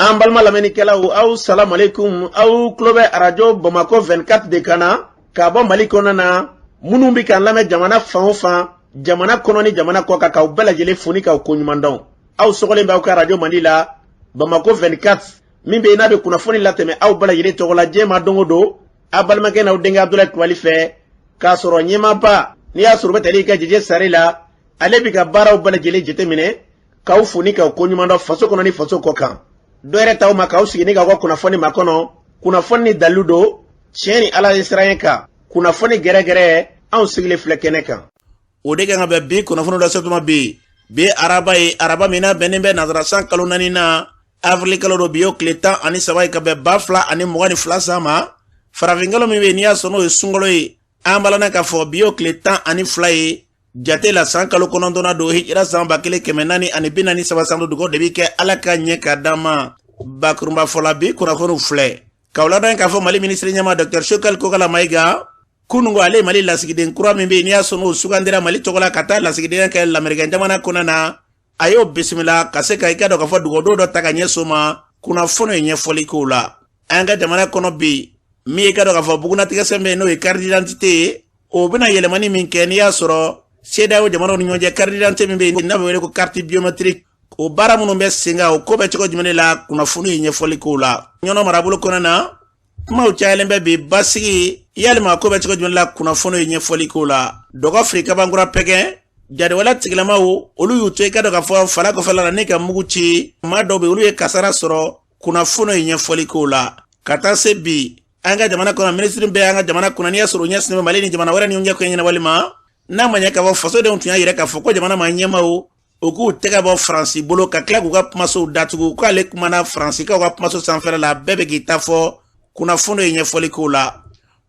An balma lamɛnnikɛlaw aw salam aleikum aw tulo bɛ arajo Bamako 24 de kana ka bɔ Mali kɔnɔ na minnu bi kan lamɛn jamana fan o fan jamana kɔnɔ ni jamana kɔ kan k'aw bɛɛ lajɛlen foni k'aw koɲuman dɔn aw sɔgɔlen b'aw ka arajo Mali la Bamako 24 min bɛ n'a bɛ kunnafoni latɛmɛ aw bɛɛ lajɛlen tɔgɔ la diɲɛ ma don o don a balimakɛ n'aw denkɛ Abdulaye Kulibali fɛ k'a sɔrɔ ɲɛmaaba n'i y'a sɔrɔ bɛ tali ka jɛjɛ sari la ale bi ka baaraw bɛɛ lajɛlen jateminɛ k'aw foni k'aw koɲuman dɔn faso kɔnɔ ni faso kɔ kan dɔɛrɛ taw ma k'aw sigi ni k'aw ka kunnafoni ma kɔnɔ kunnafoni ni dalilu don tiɲɛ ni ala ye siran kan kunnafoni gɛrɛgɛrɛ anw sigilen filɛ kɛnɛ kan o de kan ka bɛn bi kunnafoni dɔ setuma bi araba ye araba min na bɛnnen bɛ nazarasan kalo 4 na avril kalo dɔ bi y'o tile 13 ye ka bɛn 2022 san ma farafinkalo min bɛ n'i y'a sɔrɔ n'o ye sunkalo ye an balana k'a fɔ bi y'o tile 12 ye jate la san kalo 9 don hijira san 1443 san dugo de bi kɛ ala ka ɲɛ ka dama bakurunba fɔla bi kunnafoni filɛ kawladan k'a fɔ Mali ministre ɲɛma Dr Shokal Kokala Mayiga kunungo ale Mali lasigiden kura min bɛ n'i y'a sɔrɔ n'o sugandira Mali tɔgɔ la ka taa lasigiden kɛ lamɛrikɛn jamana kɔnɔ na a y'o bisimila ka se ka i ka dɔn k'a fɔ dugawu dɔ ta ka ɲɛ so ma kunnafoni ye ɲɛfɔli k'o la an ka jamana kɔnɔ bi min ye ka dɔn k'a fɔ bugunatigɛsɛn bɛ n'o ye carte d'identité ye o bɛna yɛlɛmani min kɛ n'i y'a sɔrɔ CEDEAO jamanaw ni ɲɔgɔn cɛ carte d'identité min bɛ n'a bɛ wele ko carte biométrique o baara minnu bɛ sen kan o ko bɛ cogo jumɛn la kunnafoni ye ɲɛfɔli k'o la ɲɔnɔ marabolo kɔnɔ na kumaw cayalen bɛ bi basigi yalima ko bɛ cogo jumɛn la kunnafoni ye ɲɛfɔli k'o la dɔgɔ firi kabankura pɛgɛ jadewala tigilamaw olu y'u to i ka dɔn k'a fɔ fala kɔfɛla la ni ka mugu ci maa dɔw bɛ olu ye kasara sɔrɔ kunnafoni ye ɲɛfɔli k'o la ka taa se bi an ka jamana kɔnɔ minisiri bɛ an ka jamana kɔnɔ n'i y'a sɔrɔ ɲɛsinnen bɛ Mali ni jamana wɛrɛ ni ɲɔgɔn cɛ ko ɲɛnabɔli ma n'a ma ɲɛ ka fɔ fasodenw tun y'a yɛrɛ k'a fɔ ko jamana ma ɲɛmaw o k'u tɛgɛ bɔ Faransi bolo ka tila k'u ka kumasow datugu k'ale kumana Faransikaw ka kumaso sanfɛla la bɛɛ bɛ k'i ta fɔ kunnafoni ye ɲɛfɔli k'o la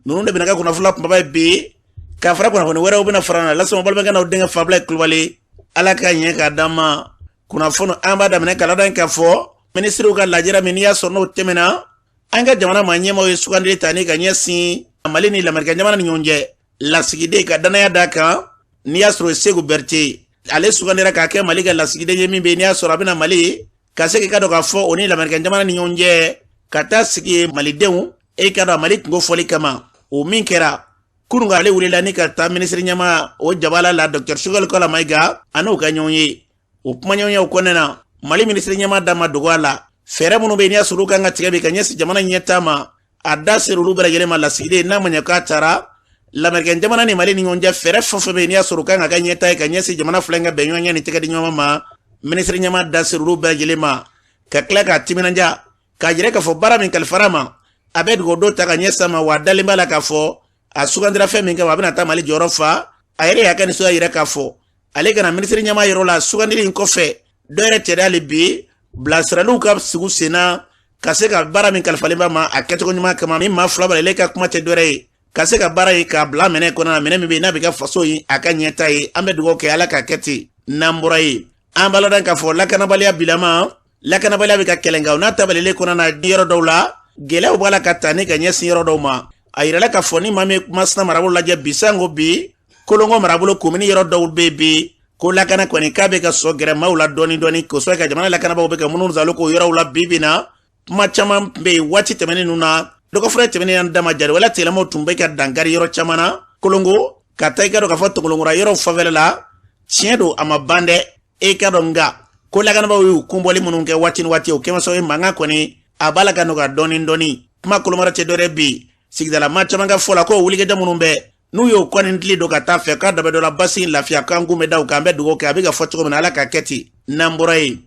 ninnu de bɛna kɛ kunnafoni kumaba ye bi k'a fara kunnafoni wɛrɛw bɛna fara na lasɔn balimakɛ n'aw denkɛ Abdulaye Kulibali ala ka ɲɛ k'a d'an ma kunnafoni an b'a daminɛ k'a ladan k'a fɔ minisiriw ka lajɛra min n'i y'a sɔrɔ n'o tɛmɛna an ka jamana maa ɲɛmaw ye sugandili ta ni ka ɲɛsin Mali ni lamɛrikɛn jamana ni ɲɔgɔn cɛ lasigiden ka danaya d'a kan n'i y'a sɔrɔ Segu Berete ale sugandira k'a kɛ Mali ka lasigiden ye min bɛ n'i y'a sɔrɔ a bɛna Mali ka se k'i ka dɔn k'a fɔ o ni lamɛrikɛn jamana ni ɲɔgɔn cɛ ka taa sigi malidenw e ka dɔn Mali kungo fɔli kama o min kɛra kunungo ale wulila ni ka taa minisiri ɲɛma o jabala la Dr Shokal Kokala Mayiga a n'o ka ɲɔgɔn ye o kuma ɲɔgɔnyew kɔnɔna na Mali minisiri ɲɛma da ma dogo a la fɛɛrɛ minnu bɛ n'i y'a sɔrɔ u kan ka tigɛ bi ka ɲɛsin jamana ɲɛtaa ma a da sera olu bɛɛ lajɛlen ma lasigiden n'a ma ɲɛ k'a taara lamɛrikɛn jamana ni Mali ni ɲɔgɔn cɛ fɛɛrɛ fɛn fɛn bɛ n'i y'a sɔrɔ kan ka kɛ ɲɛtaa ye ka ɲɛsin jamana fila ka bɛn ɲɔgɔn ni tɛgɛ di ɲɔgɔn ma minisiri ɲɛma da sera olu bɛɛ lajɛlen ma ka tila k'a timinanja k'a yɛrɛ k'a fɔ baara min kalifara ma a bɛ dugawu dɔ ta ka ɲɛsin ma wa a dalen b'a la k'a fɔ a sugandira fɛn min kama a bɛna taa Mali jɔyɔrɔ fa a yɛrɛ y'a ka nisɔndiya yɛrɛ k'a fɔ ale kana minisiri ɲɛma yɔrɔ la sugandili in kɔfɛ dɔ yɛrɛ cɛda ale bi bilasiraliw ka sigi sen na ka se ka baara min kalifalen b'a ma a kɛcogo ɲuman kama ni maa fila bala ka kuma tɛ dɔwɛrɛ ye ka se ka baara ye k'a bila minɛ kɔnɔ na minɛ min bɛ n'a bɛ kɛ faso ye a ka ɲɛta ye an bɛ dugawu kɛ ala ka kɛ ten n'an bɔra ye an b'a ladan k'a fɔ lakanabaliya bilama lakanabaliya bɛ ka kɛlɛ nka n'a tabalilen kɔnɔ na yɔrɔ dɔw la gɛlɛyaw b'a la ka taa ni ka ɲɛsin yɔrɔ dɔw ma a yirala k'a fɔ ni maa min Masina marabolo lajɛ bi sango bi Kolongo marabolo komini yɔrɔ dɔw bɛ bi ko lakana kɔni k'a bɛ ka sɔ gɛrɛ maaw la dɔɔni kosɛbɛ ka jamana lakanabaaw bɛ ka minnu zalo k'o yɔrɔw la bi na kuma caman bɛ yen waati tɛmɛnen ninnu na dɔgɔfɔlɔ tɛmɛnen y'an dama jadewala tigilamaw tun bɛ ka dankari yɔrɔ caman na Kolongo ka taa i ka dɔn k'a fɔ Tɔgɔlɔnkura yɔrɔw fanfɛla la tiɲɛ don a ma ban dɛ e ka dɔn nka ko lakanabaaw y'u kunbɔli minnu kɛ waati ni waati o kɛmasɔn ye mankan kɔni a b'a la ka nɔgɔya dɔɔni kuma kolomara tɛ dɔwɛrɛ bi sigidala maa caman ka fɔ la ko wulikɛda minnu bɛ n'u y'o kɔni tili don ka taa fɛ k'a dabɛ dɔ la basi lafiya k'an kun bɛ da u kan an bɛ dugawu kɛ a bɛ ka fɔ cogo min na ala ka kɛ ten n'an bɔra ye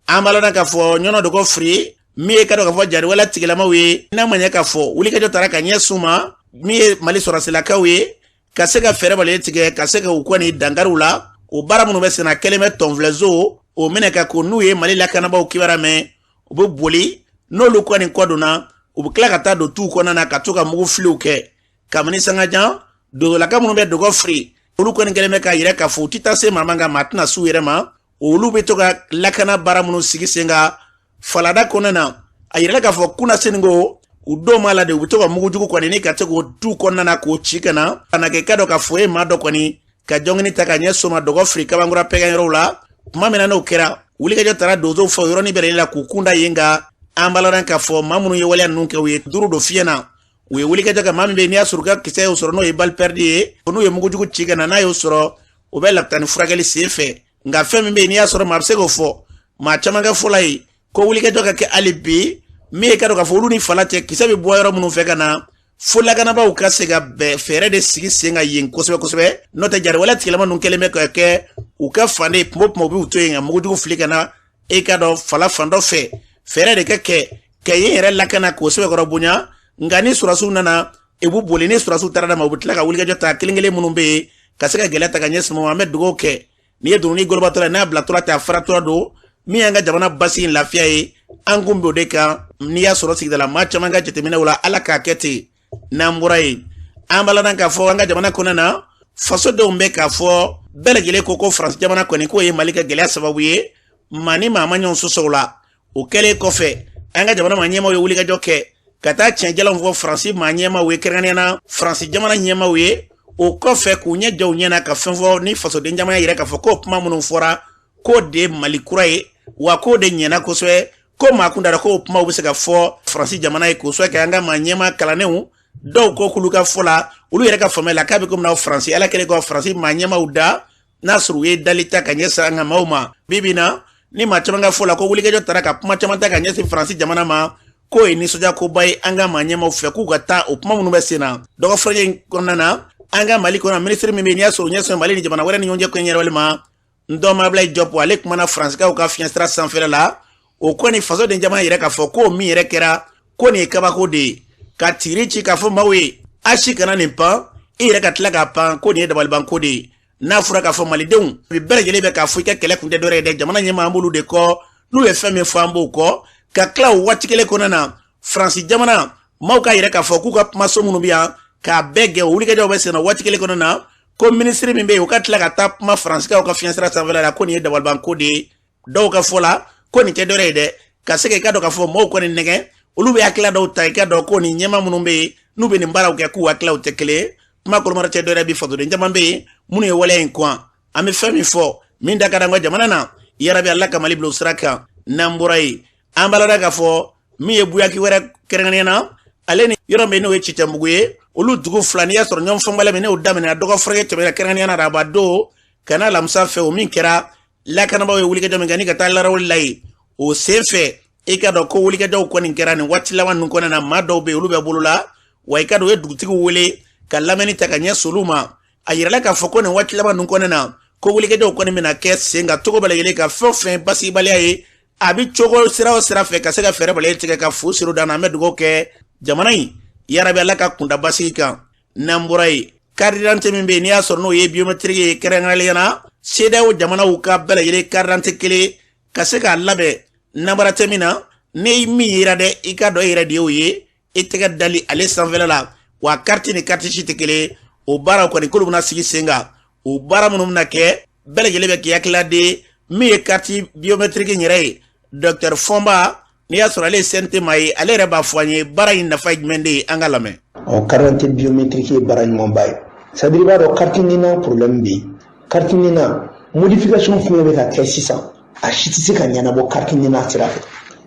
an b'a la k'a fɔ ɲɔnɔ dogo firi min ye ka dɔn k'a fɔ jadewala tigilamaw ye n'a ma ɲɛ k'a fɔ wulikɛjɔ taara ka ɲɛsin ma min ye Mali sɔrɔsilakaw ye ka se ka fɛɛrɛ bali tigɛ ka se ka u kɔni dankariw la o baara minnu bɛ sen na kelen bɛ tɔnfilɛzo o minɛ ka ko n'u ye Mali lakanabaaw kibaruya mɛn u bɛ boli n'olu kɔni kɔdonna u bɛ tila ka taa don tu kɔnɔna na ka to ka mugu filiw kɛ kabini sangajan dodolaka minnu bɛ dogo firi olu kɔni kɛlen bɛ ka yɛrɛ k'a fɔ u tɛ taa se maa man kan maa tɛna s'u yɛrɛ ma olu bɛ to ka lakana baara minnu sigi sen kan falada kɔnɔna na a yɛrɛ k'a fɔ kunna seninko u dɔw m'a la de u bɛ to ka mugujugu kɔni ni ka se k'o tu kɔnɔna na k'o ci ka na ka na kɛ ka dɔn k'a fɔ e maa dɔ kɔni ka jɔngini ta ka ɲɛ soma dogo firi kabankura pɛgɛn yɔrɔw la tuma min na n'o kɛra wulikɛjɔ taara donsow fɔ yɔrɔnin bɛɛ la k'u kunda yen nka ambalaran ka fo mamunu ye wala nun ke we duru do fiena we wuli ka jaga mambe ni asurga kise yo soro no e bal perdi no ye mugu jugu chiga na yo soro o be laptani furagali sefe nga femi be ni asoro mabse go fo ma chamanga fulai ko wuli ka jaga ke alibi mi ka do ka fo luni falate kise be boyoro munu fe kana fula kana ba ukase ga be fere de sigi senga yin kosbe no te jar wala tilama nun keleme ko ke uka fane pop mo bi utoyenga mugu jugu flika na e ka do fala fando fe fere de ke yere lakana kosbe ko robunya ngani surasu nana ebu bolini surasu tarada mabutla ka wulga jota kilingele munumbe kaseka gelata ka nyes Mohamed dugo ke ni eduni golbatala na blatura ta fratura do mi anga jamana basi lafia yi angumbe de ka ni ya sorosi de la match manga jetemina wala alaka keti namburai ambala nan ka fo anga jamana konana faso de umbe ka fo belegele koko France jamana koni ko ye malika gele sababu ye mani mama nyon sosola o kele kofe anga jamana manyema we wulga joke kata chenjela mvo France manyema we keraniana France jamana nyema we o kofe kunye jaw nyena ka fenfo ni faso de jamana yire ka fo ko pma munu fora ko de malikuraye wa ko de nyena ko swe ko makunda ko pma obise ka fo France jamana ko swe ka anga manyema kalaneu do ko kuluka fola ulu yire ka famela ka be ko na France ala kele ko France manyema uda nasru ye dalita ka nyesa nga mauma bibina ni machamanga fola ko wuli ke jotara ka pma chamanta ka nyesi France jamana ma ko ni soja ko bay anga manyema ufe ku gata opma munu besena do franye konana anga mali kona ministre mimenia so nyeso mali ni jamana wala ni nyonje ko nyere wala ma ndo ma blay job wale kuma France ka ka fienstra sans faire la o ko ni faso de jamana yire ka fo ko mi yire kera ko ni kaba ko de ka tirichi ka fo mawe ashi kana ni pa yire ka tlaga pa ko ni de bal banko de na fura ka fo mali deun bi bergele be ka fo ke kele kunde dore de jamana nyema ambulu de ko nu e femme fambo ko ka kla watikele konana France jamana mauka yire ka fo ku ka maso munu biya ka bege wuli ka jaw besena watikele konana ko ministre mimbe o ka tla ka tap ma France ka o ka fienstra savela la ko ni de wal banko de do ka fola ko ni te dore de ka seke ka do ka fo mo ko ni nege ulu be akla do tay ka do ko ni nyema munu be nu be ni mbara ko ku akla o tekele ma ko mara te dore bi fo de jamambe munu e wala en kwa ame fami fo min da kada ngo jamana na yarabi Allah ka mali blo sraka namburai ambala daga fo mi e buya ki wera kerenena aleni yoro me no e chitambuye olu dugu flani ya soro nyom fambale me ne odamene dogo frege tebela kerenena rabado kana lamsa fe o min kera la kana ba we wuli ka jame gani ka talla rawul lay o sefe e ka do ko wuli ka do ko nin kera ni watti lawan nun ko na ma do be olu be bulula way ka do e dugu tigu wele kalameni takanya soluma ayirala ka foko ne watti lawan nun ko na ko wuli ka do ko ni mena ke senga to ko balele ka fo fe basi balai abi chogo sira fe ka sega fere balele tika ka fu siru dana medugo ke jamanai yarabi Allah ka kunda basi ka namburai carte mimbe ni asorno ye biometrique kerenale yana seda o jamana uka bela yele carte kele ka sega labe nambara temina ne mi irade ikado irade oye itega dali ale sanvela la wa carte ni carte shite kele o bara ko ni kulubuna sigi senga o bara munum na ke bela yele be yakla de mi carte biometrique nyere Dr Fomba ni asura le sente mai ale reba fwanye bara ina fay mende angalame o carte biométrique bara mon bay sadri ba do carte ni na problème bi carte ni na modification fu be ka kesisa a shitisi ka nyana bo carte ni na tira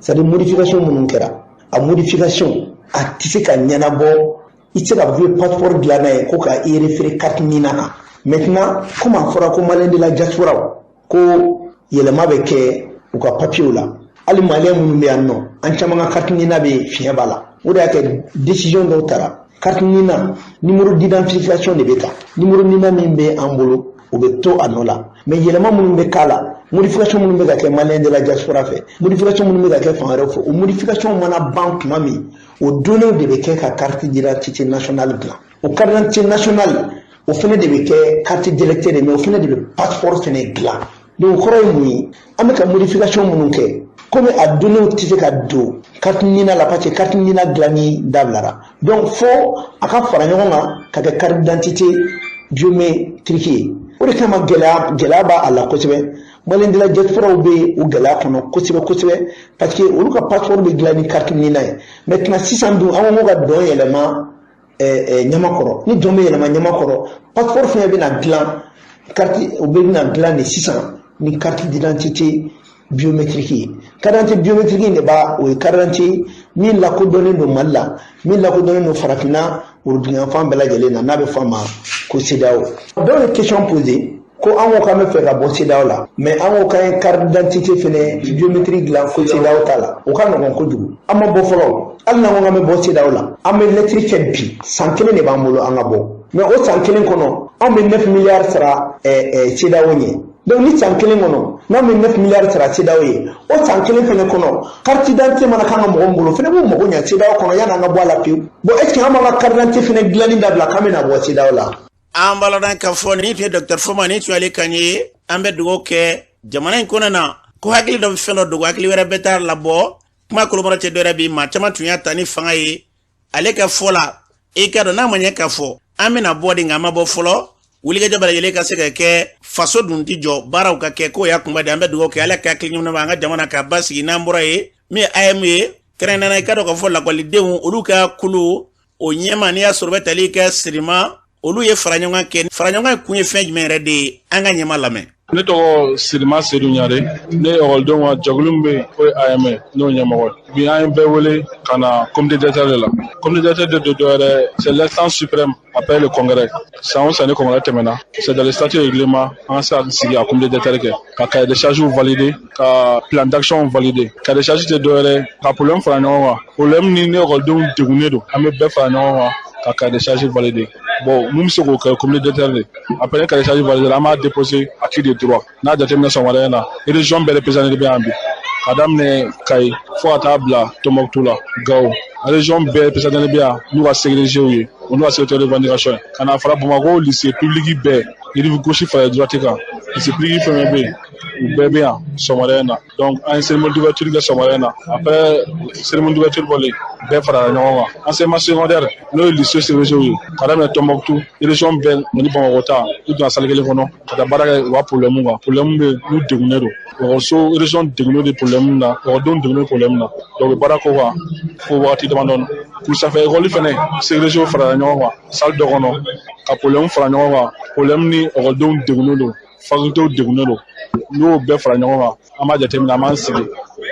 sadri modification munun kera a modification a tisi ka nyana bo itira vu passeport glana ko ka i référé carte ni na maintenant comment fera ko malende la diaspora ko yelema be ke ou ka papier la ali malien mun be anno an chamanga carte ni na be fiya bala o da ke décision do tara carte ni na numéro d'identification de beta numéro ni na min be ambolo o be to anola mais yelema mun be kala modification mun be ka malien de la diaspora fait modification mun be ka fanre fo o modification mana banque mami o données de be ka carte d'identité nationale blanc o carte d'identité nationale o fene de be ka carte d'électeur mais o fene de be passeport fene blanc donc croyez moi ameka modification mun ke comme a donné au titre ka do carte nina la patte carte nina glani dablara donc faut aka fara nyonga ka carte d'identité biométrique o de kama gela ba ala ko tibe malen de la diaspora be o gela kono ko tibe parce que o ka passeport be glani carte nina maintenant 600 do amo ga do élément nyamakoro ni dombe élément nyamakoro passeport fe be na glan carte o be na glan 600 ni carte d'identité biométrique carte d'identité biométrique ne ba o carte d'identité min la ko donné no malla min la ko donné no farafina urdunya fam bela jele na nabe fama ko CEDEAO dans les questions posées ko an ko ka me fe ka bo CEDEAO la mais an ko ka carte d'identité fene biométrique la ko CEDEAO tala o ka no ko dugu amma bo folo alla ngo ngame bo CEDEAO la ame lettre fait bi sankele ne ba molo an bo mais o sankele kono ame 9 milliards sera CEDEAO ni donc ni sankele kono na me 9 milliards sera CEDEAO ye o sankele fene kono carte d'identité mana kanga mo ngolo fene mo mo nya CEDEAO kono yana nga bo la piu bo est ce que ama carte d'identité fene glani dabla kamena bo CEDEAO la ambaladan ka fo ni fi docteur Fomani tu ale kanye ambe dugo ke jamana en konana ko hakili do felo dugo hakili wera betar labo kuma ko mara te do rabi ma chama tunya tani fanga yi ale ka fola e ka do na manya ka fo amina bodi ngama bo folo wuli ga jabala yele ka se ke faso dun ti jo baraw ka ke ko ya kumba de ambe dugo ke ale ka klinyum na nga jamana ka basi na mbura yi mi ayme krena na ka do ka fola ko lidewu uluka kulu o nyema ni ya sorbetali ka sirima olu ye faranyonga ke faranyonga kunye fenj mere de anga nyema lame ne to Sirima Seydou Niare ne oldon wa jaglumbe ko ayame no nyama bi ay bewole kana comité d'état la comité d'état de c'est l'instance suprême après le congrès ça on s'en est congrès temena c'est dans le statut règlement en ça signé à comité d'état que ka des charges validé ka plan d'action validé ka des charges de doere ka problème faranyonga problème ni ne oldon degunedo ame be faranyonga ka des charges validé bon nous sommes au comité d'état après ka des charges validé la ma déposé acquis de droit na détermination wala na région bele pesane be ambi adam ne kai fo tabla Tombouctou la Gao région bele pesane be a nous va ségrégé on doit secteur de revendication kana fara Bamako lycée public be il faut gauche faire droite ka lycée public premier be bébé a somarena donc un cérémonie d'ouverture de somarena après cérémonie d'ouverture bolé be fara nyoma enseignement secondaire le lycée ségrégé kada me Tombouctou région bele moni Bamako ta il doit salir le kono kada baraka wa problème be nous degunero so région degunero de problème na o don degunero problème na donc baraka wa ko wati demandon pour ça fait rôle fene ségrégé fara nyoma salle de kono ka problème fara nyoma problème ni o don degunero faculté degunero no be fara nyoma ama déterminer ama sigi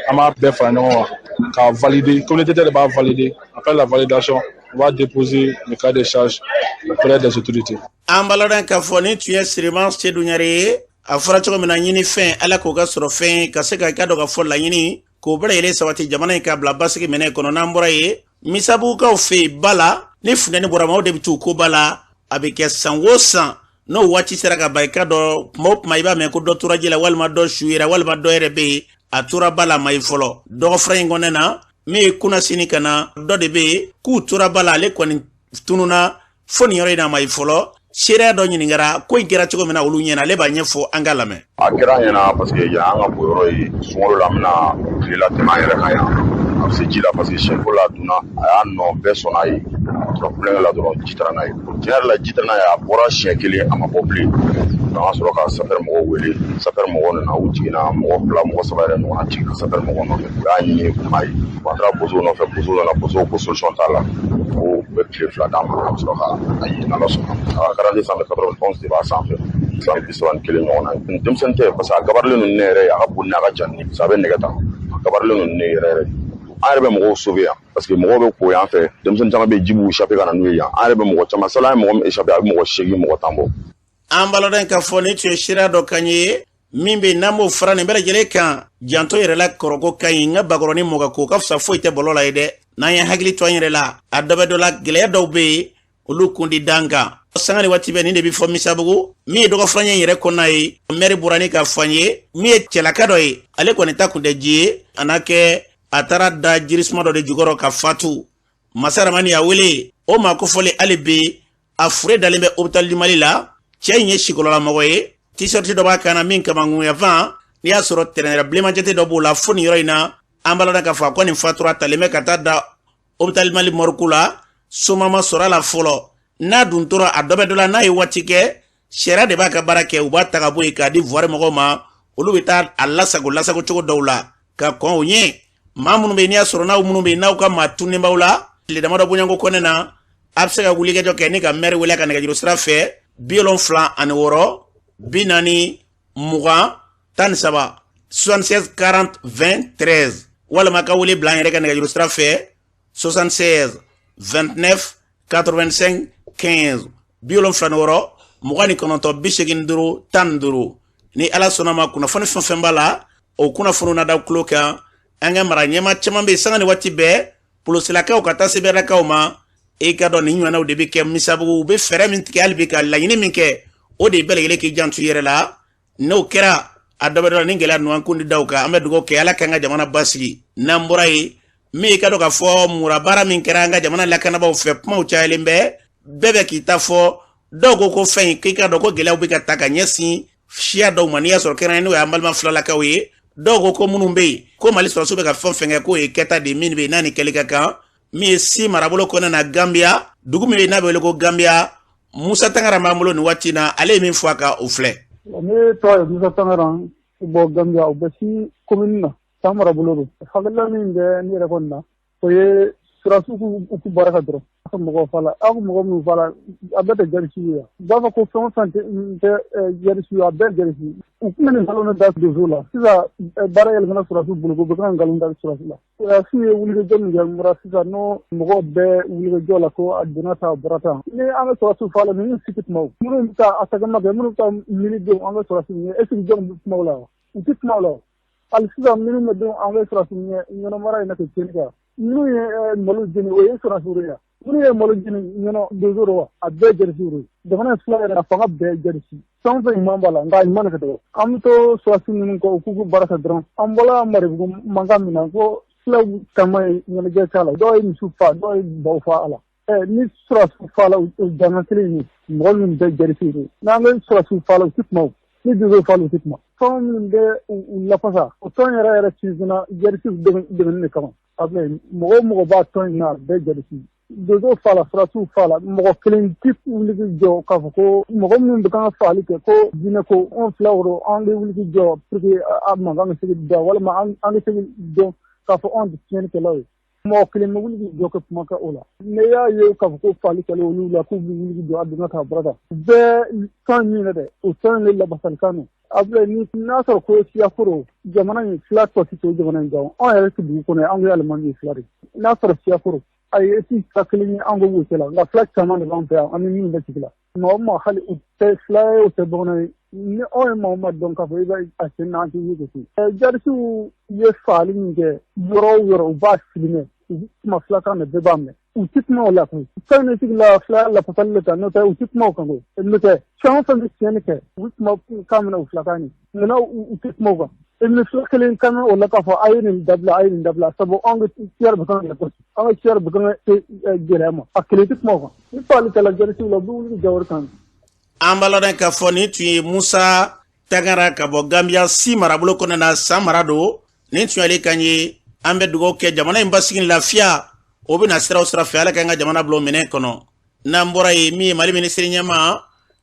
ama be fara nyoma ka valider communauté de ba valider après la validation on va déposer le cas de charge auprès des autorités ambaladan ka foni tu es Sirima Seydou Niare afara choko mina nyini fin ala ko ga soro fin ka se ka do ga fo la nyini ko bere ile sawati jamana ka bla basiki mene kono nambura ye misabu ka fe bala ni funani borama o debitu ko bala abike sanwosan no wati seraka baika do mop maiba me ko do turajila walma do shuira walma do erebe atura bala mai folo do frayingo nena me kuna sini kana do de be ku tura bala le koni tununa foni yore na mai folo sere do nyini ngara ko ngira chiko mena ulu nyena le ba nyefo angalame akira nyena parce que ya anga boyoro yi sungolo la mena kila tema yere kaya c'est dit là parce que chef la duna a non personnel problème la do jitrana yi tiar la jitrana ya bora shekeli ama popli dans ce cas ça fait mo wele ça fait mo na uti na mo bla mo sabare no ati ça fait mo no ya ni mai watra bozo no fait bozo na bozo ko solution tala o be chef la dame dans ce cas ayi na la so karandi 191 de ba sans fait ça bisoan kele no na dem sente parce que gabarle no nere ya abunna ga janni sabe negata gabarle no nere arbe mo sauver parce que mo be ko yan fait dem sen tama be jibu chaper kana nu ya arbe mo tama sala mo échapper mo shegi mo tambo ambaloden ka foni tu shira do kanye mimbe namo frane bere jele kan janto yere la koroko kay nga bagoroni mo ga ko ka fa foite bolola ide na ya hagli to yere la adobe do la gele do be ulukundi danga sangani wati be ni de bi fo misabugo mi do ko franye yere ko nay meri burani ka fanye mi chela kado yi ale ko ni takunde ji anake atara da jirisma do de jugoro ka fatu masara mani ya wele o ma ko fole alibi afure dalimbe hospital di malila chenye shikolola moye t-shirt do ba kana min kama ngu ya van ni ya soro tenera blema jete do bula funi yoina ambala da ka fa ko ni fatura talime kata da hospital mali morkula suma ma sora la folo na duntora adobe dola na iwatike shera de baka barake ubata ka boy ka di voir mo ma ulu bita alla sago chogo dawla ka ko onye mamunu be ni ya soro na umunu be na ka matune bawla le dama do bunyango konena abse ka gulige jo keni ka mer wala ka ne jiro sra fe biolon flan an woro binani muga tan saba 76 40 20 13 walama ka wuli blan yere ka nega sira fɛ 76 29 85 15 biolon flanoro mugani kononto bishegin duru tan duru ni ala sonama kuna foni fɛn b'a la o kuna fonu na da kulo kan an ka mara ɲɛma caman bɛ sanga ni waati bɛɛ polosilakaw ka taa sɛbɛrɛkaw ma e ka dɔn nin ɲɔgɔnnaw de bɛ kɛ misabugu u bɛ fɛɛrɛ min tigɛ hali bi ka laɲini min kɛ o de bɛɛ lajɛlen k'i janto i yɛrɛ la n'o kɛra a dɔ bɛ dɔ la ni gɛlɛya ninnu an kundi da o kan an bɛ dugawu kɛ ala k'an ka jamana basigi n'an bɔra yen min ka dɔn k'a fɔ murabaara min kɛra an ka jamana lakanabaw fɛ kumaw cayalen bɛɛ bɛɛ k'i ta fɔ dɔw ko fɛn in k'i ka dɔn ko gɛlɛyaw bɛ ka ta ka ɲɛsin siya dɔw ma n'i y'a sɔrɔ kɛrɛnkɛrɛnnen n'o ye an balima filalakaw ye dɔw ko minnu bɛ yen ko mali sɔrɔsiw bɛ ka fɛn fɛn kɛ k'o ye kɛta de min bɛ yen n'a ni kɛli ka kan min ye si marabolo kɔnɔna na Gambia dugu min bɛ yen n'a bɛ wele ko Gambia Musa Tangara b'an bolo nin waati in na ale ye min fɔ a kan o filɛ. Ne tɔgɔ ye Musa Tangara bɔ Gambia o bɛ si commune na san marabolo don hakilila min bɛ ne yɛrɛ kɔni na o ye sɔrɔsiw k'u baara ka dɔrɔn a ka mɔgɔw fa la aw ka mɔgɔ minnu fa la a bɛɛ tɛ jarisiw ye u b'a fɔ ko fɛn o fɛn tɛ jarisiw ye a bɛɛ jarisi u tun bɛ nin nkalon da donso la sisan baara yɛlɛmana sɔrɔsiw bolo ko bɛ ka nkalon da sɔrɔsiw la sɔrɔsiw ye wulikajɔ min kɛ mura sisan n'o mɔgɔw bɛɛ wulikajɔ la ko a donna ta a bɔra ta ni an bɛ sɔrɔsiw fa la ninnu sigi tuma o minnu bɛ taa a sagama kɛ minnu bɛ taa milidenw an bɛ sɔrɔsiw ɲɛ est ce que jɔn bɛ kuma o la wa u tɛ kuma o la hali sisan minnu bɛ don an bɛ sɔrɔsiw ɲɛ ɲɛnamara in na ka tiɲɛni kɛ minnu ye malo jeni o ye sɔrɔsiw ye minnu ye malo jeni ɲɛna donso wa a bɛɛ jarisiw ye jamana fila yɛrɛ a fanga bɛɛ jarisi fɛn fɛn ɲuman b'a la nka a ɲuman de ka dɔgɔ an bɛ to sɔrɔsiw ninnu kɔ u k'u baara kɛ dɔrɔn an bɔla maribugu mankan min na ko filaw caman ye ɲɛnajɛ k'a la dɔw ye misiw fa dɔw ye baw fa a la ni sɔrɔsiw fa la o janga kelen ye mɔgɔ minnu bɛɛ jarisiw ye n'an bɛ sɔrɔsiw fa la u tɛ kuma o ni donso fa la u tɛ kuma fɛn minnu bɛ u lafasa o tɔn yɛrɛ sinsinna jarisiw dɛmɛni de kama a bɛ mɔgɔ o mɔgɔ b'a tɔn in na a bɛɛ jarisi donso fa la sɔrɔsiw fa la mɔgɔ kelen tɛ wuli jɔ k'a fɔ ko mɔgɔ minnu bɛ kan ka fagali kɛ ko diinɛ ko anw fila wɔrɔ an bɛ wuli jɔ pour que a mankan ka se ka da walima an ka se ka dɔn k'a fɔ anw tɛ tiɲɛnikɛlaw ye mɔgɔ kelen bɛ wuli jɔ kɛ kuma kɛ o la ne y'a ye k'a fɔ ko fagali kɛla olu la k'u bɛ wuli jɔ a donna k'a bɔra kan bɛɛ tɔn min yɛrɛ dɛ o tɔn in de labasalikan don a bɛ ni n'a sɔrɔ ko siyaforo jamana in fila tɔ tɛ to jamana in kan anw yɛrɛ tɛ dugu kɔnɔ anw ye alimami ye fila de n'a sɔrɔ siyaforo a ye esi fila kelen ye an ko b'o cɛ la nka fila caman de b'an fɛ yan an ni min bɛ sigi la maa o maa hali u tɛ fila ye o tɛ bamanan ye ni anw ye maa o maa dɔn k'a fɔ i bɛ a sen n'an tɛ ye gosi jarisiw ye fagali min kɛ yɔrɔ o yɔrɔ u b'a filmɛ u bɛ kuma filakan de bɛɛ b'a mɛn u tɛ kuma o la koyi fɛn min sigi la fila lafasali de kan n'o tɛ u tɛ kuma o kan koyi n'o tɛ fɛn o fɛn bɛ tiɲɛni kɛ u bɛ kuma kan minɛ u filakan ye munna u tɛ kuma o kan ni fila kelen kan o la k'a fɔ a ye nin dabila sabu an ka ciyɛri bɛ kan ka gosi an ka ciyɛri bɛ kan ka gɛlɛya ma a kelen tɛ kuma o kan ni fagali kɛla jarisiw la u bɛ wuli jawari kan. an b'a lɔn k'a fɔ nin tun ye Musa Tangara ka bɔ Gambia si marabolo kɔnɔna na san mara don nin tun y'ale kan ye an bɛ dugawu kɛ jamana in basigi lafiya o bɛ na sira o sira fɛ ala k'an ka jamana bila o minɛn kɔnɔ n'an bɔra yen min ye Mali minisiri ɲɛma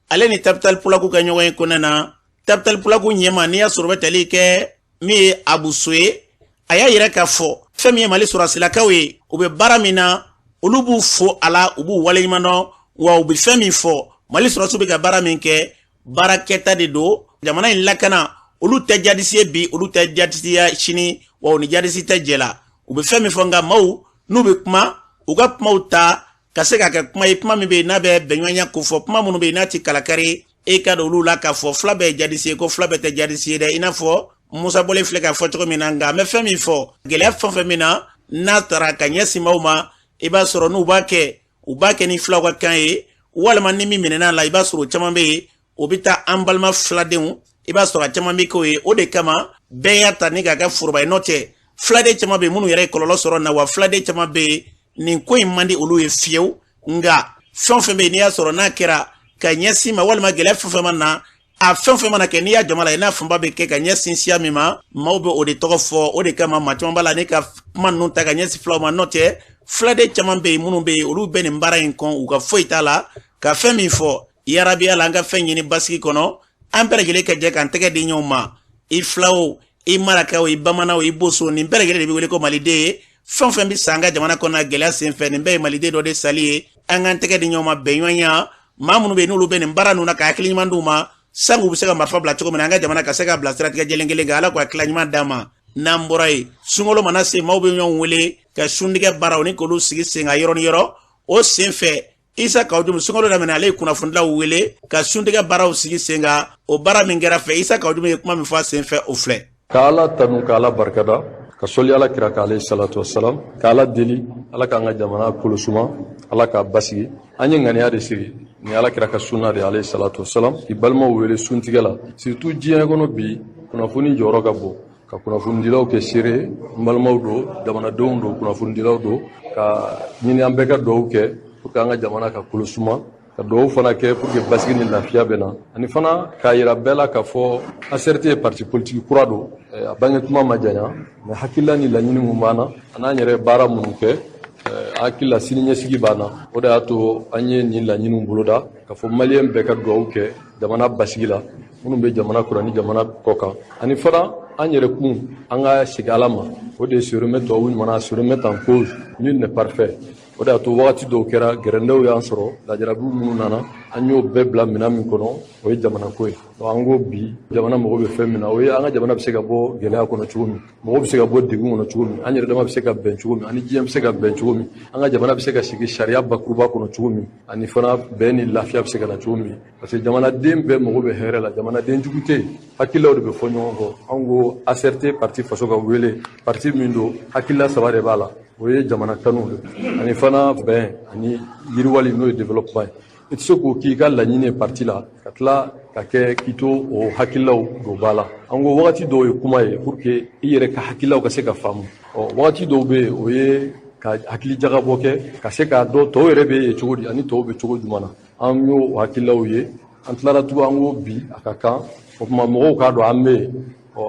ale ni Tapital Pulaku ka ɲɔgɔn ye kɔnɔna na Tapital Pulaku ɲɛma n'i y'a sɔrɔ bɛ tali kɛ min ye Abu Soye a y'a yɛrɛ k'a fɔ fɛn min ye Mali sɔrɔsilakaw ye u bɛ baara min na olu b'u fo a la u b'u waleɲuman dɔn wa u bɛ fɛn min fɔ Mali sɔrɔsiw bɛ ka baara min kɛ baara kɛta de don jamana in lakana olu tɛ jadisi ye bi olu tɛ jadisiya sini wa u ni jadisi tɛ jɛ la u bɛ fɛn min fɔ nka maaw n'u bɛ kuma u ka kumaw ta ka se ka kɛ kuma ye kuma min bɛ yen n'a bɛ bɛnɲɔgɔnya ko fɔ kuma minnu bɛ yen n'a tɛ kalakari e ka don olu la k'a fɔ fila bɛɛ ye jadisi ye ko fila bɛɛ tɛ jadisi ye dɛ i n'a fɔ Musa bɔlen filɛ k'a fɔ cogo min na nka an bɛ fɛn min fɔ gɛlɛya fɛn fɛn min na n'a taara ka ɲɛsin maaw ma i b'a sɔrɔ n'u b'a kɛ u b'a kɛ ni filaw ka kan ye walima ni min minɛn'a la i b'a sɔrɔ o caman bɛ yen o bɛ taa an balima filadenw i b'a sɔrɔ a caman bɛ k'o ye o de kama bɛɛ y'a ta ni k'a kɛ foroba ye n'o tɛ filaden caman bɛ yen minnu yɛrɛ ye kɔlɔlɔ sɔrɔ na wa filaden caman bɛ yen nin ko in man di olu ye fiyewu nka fɛn o fɛn bɛ yen n'i y'a sɔrɔ n'a kɛra ka ɲɛsin ma walima gɛlɛya fɛn fɛn ma na a fɛn fɛn mana kɛ n'i y'a jama la i n'a fanba bɛ kɛ ka ɲɛsin siya min ma maaw bɛ o de tɔgɔ fɔ o de kama maa caman b'a la ne ka kuma ninnu ta ka ɲɛsin filaw ma n'o tɛ filaden caman bɛ yen minnu bɛ yen olu bɛ nin baara in kɔn u ka foyi t'a la ka fɛn min fɔ yarabiya la an ka fɛn ɲini basigi kɔnɔ an bɛɛ lajɛlen ka jɛ k'an tɛgɛ di ɲɔgɔn ma i filaw i marakaw i bamananw i boso nin bɛɛ lajɛlen de bɛ wele ko maliden ye fɛn o fɛn bɛ san an ka jamana kɔnɔ gɛlɛya senfɛ nin bɛɛ ye maliden dɔ de sali ye an k'an tɛgɛ di ɲɔgɔn ma bɛnɲɔgɔnya maa minnu bɛ yen n'olu bɛ nin baara ninnu na ka hakili ɲuman d'u ma sangu bɛ se ka marifa bila cogo min na an ka jamana ka se ka bila siratigɛ jɛlen kan ala k'o hakilila ɲuman d'a ma n'an bɔra yen sunkalo mana se maaw bɛ ɲɔgɔn wele ka suntigɛ baaraw ni k'olu sigi sen kan yɔrɔ ni yɔrɔ o sen fɛ Isa Kaoujoum sunkalo daminɛ ale ye kunnafonidilaw wele ka suntigɛ baaraw sigi sen kan o baara min kɛra fɛ Isa Kaoujoum ye kuma min fɔ a sen fɛ o filɛ. K'Ala tanu k'Ala barikada ka sɔli Ala kira kan alayhi salatu wassalam k'Ala deli Ala k'an ka jamana kolosuma Ala k'a basigi an ye ŋaniya de sigi ni Ala kira ka sunna de alayhi salatu wassalam k'i balimaw wele suntigɛ la surtout diɲɛ kɔnɔ bi kunnafoni jɔyɔrɔ ka bon ka kunnafonidilaw kɛ seere n balimaw do jamanadenw do kunnafonidilaw do ka ɲini an bɛɛ ka duwawu kɛ pour que an ka jamana ka kolosuma ka duwawu fana kɛ pour que basigi ni lafiya bɛ na ani fana k'a yira bɛɛ la k'a fɔ ACRT ye parti politique kura do a bange tuma ma janya mais hakilila ni laɲini mun b'an na an n'an yɛrɛ baara minnu kɛ hakilila sini ɲɛsigi b'an na o de y'a to an ye nin laɲiniw boloda k'a fɔ maliyɛn bɛɛ ka duwawu kɛ jamana basigi la minnu bɛ jamana kɔnɔ ni jamana kɔ kan ani fana an yɛrɛ kun an ka segin Ala ma o de ye se remettre tubabu ɲuman na se remettre en cause nul n'est parfait o de y'a to wagati dɔw kɛra gɛrɛndɛw y'an sɔrɔ lajarabiw minnu nana an y'o bɛɛ bila minɛn min kɔnɔ o ye jamana ko ye an ko bi jamana mago bɛ fɛn min na o ye an ka jamana bɛ se ka bɔ gɛlɛya kɔnɔ cogo min mɔgɔ bɛ se ka bɔ degun kɔnɔ cogo min an yɛrɛ dama bɛ se ka bɛn cogo min ani diɲɛ bɛ se ka bɛn cogo min an ka jamana bɛ se ka sigi sariya bakuruba kɔnɔ cogo min ani fana bɛn ni lafiya bɛ se ka na cogo min parce que jamanaden bɛɛ mago bɛ hɛrɛ la jamanaden jugu tɛ yen hakililaw de bɛ fɔ ɲɔgɔn kɔ an ko ACRT parti faso ka wele parti min don hakilila saba de b'a la o ye jamana kanu ani fana bɛn ani yiriwali n'o ye développement ye i tɛ se k'o k'i ka laɲini ye parti la ka tila ka kɛ k'i to o hakililaw don ba la an ko wagati dɔw ye kuma ye pour que i yɛrɛ ka hakililaw ka se ka faamu wagati dɔw bɛ yen o ye ka hakili jagabɔ kɛ ka se k'a dɔn tɔw yɛrɛ bɛ yen cogo di ani tɔw bɛ cogo jumɛn na an y'o hakililaw ye an tilara tugun an ko bi a ka kan o tuma mɔgɔw k'a dɔn an bɛ yen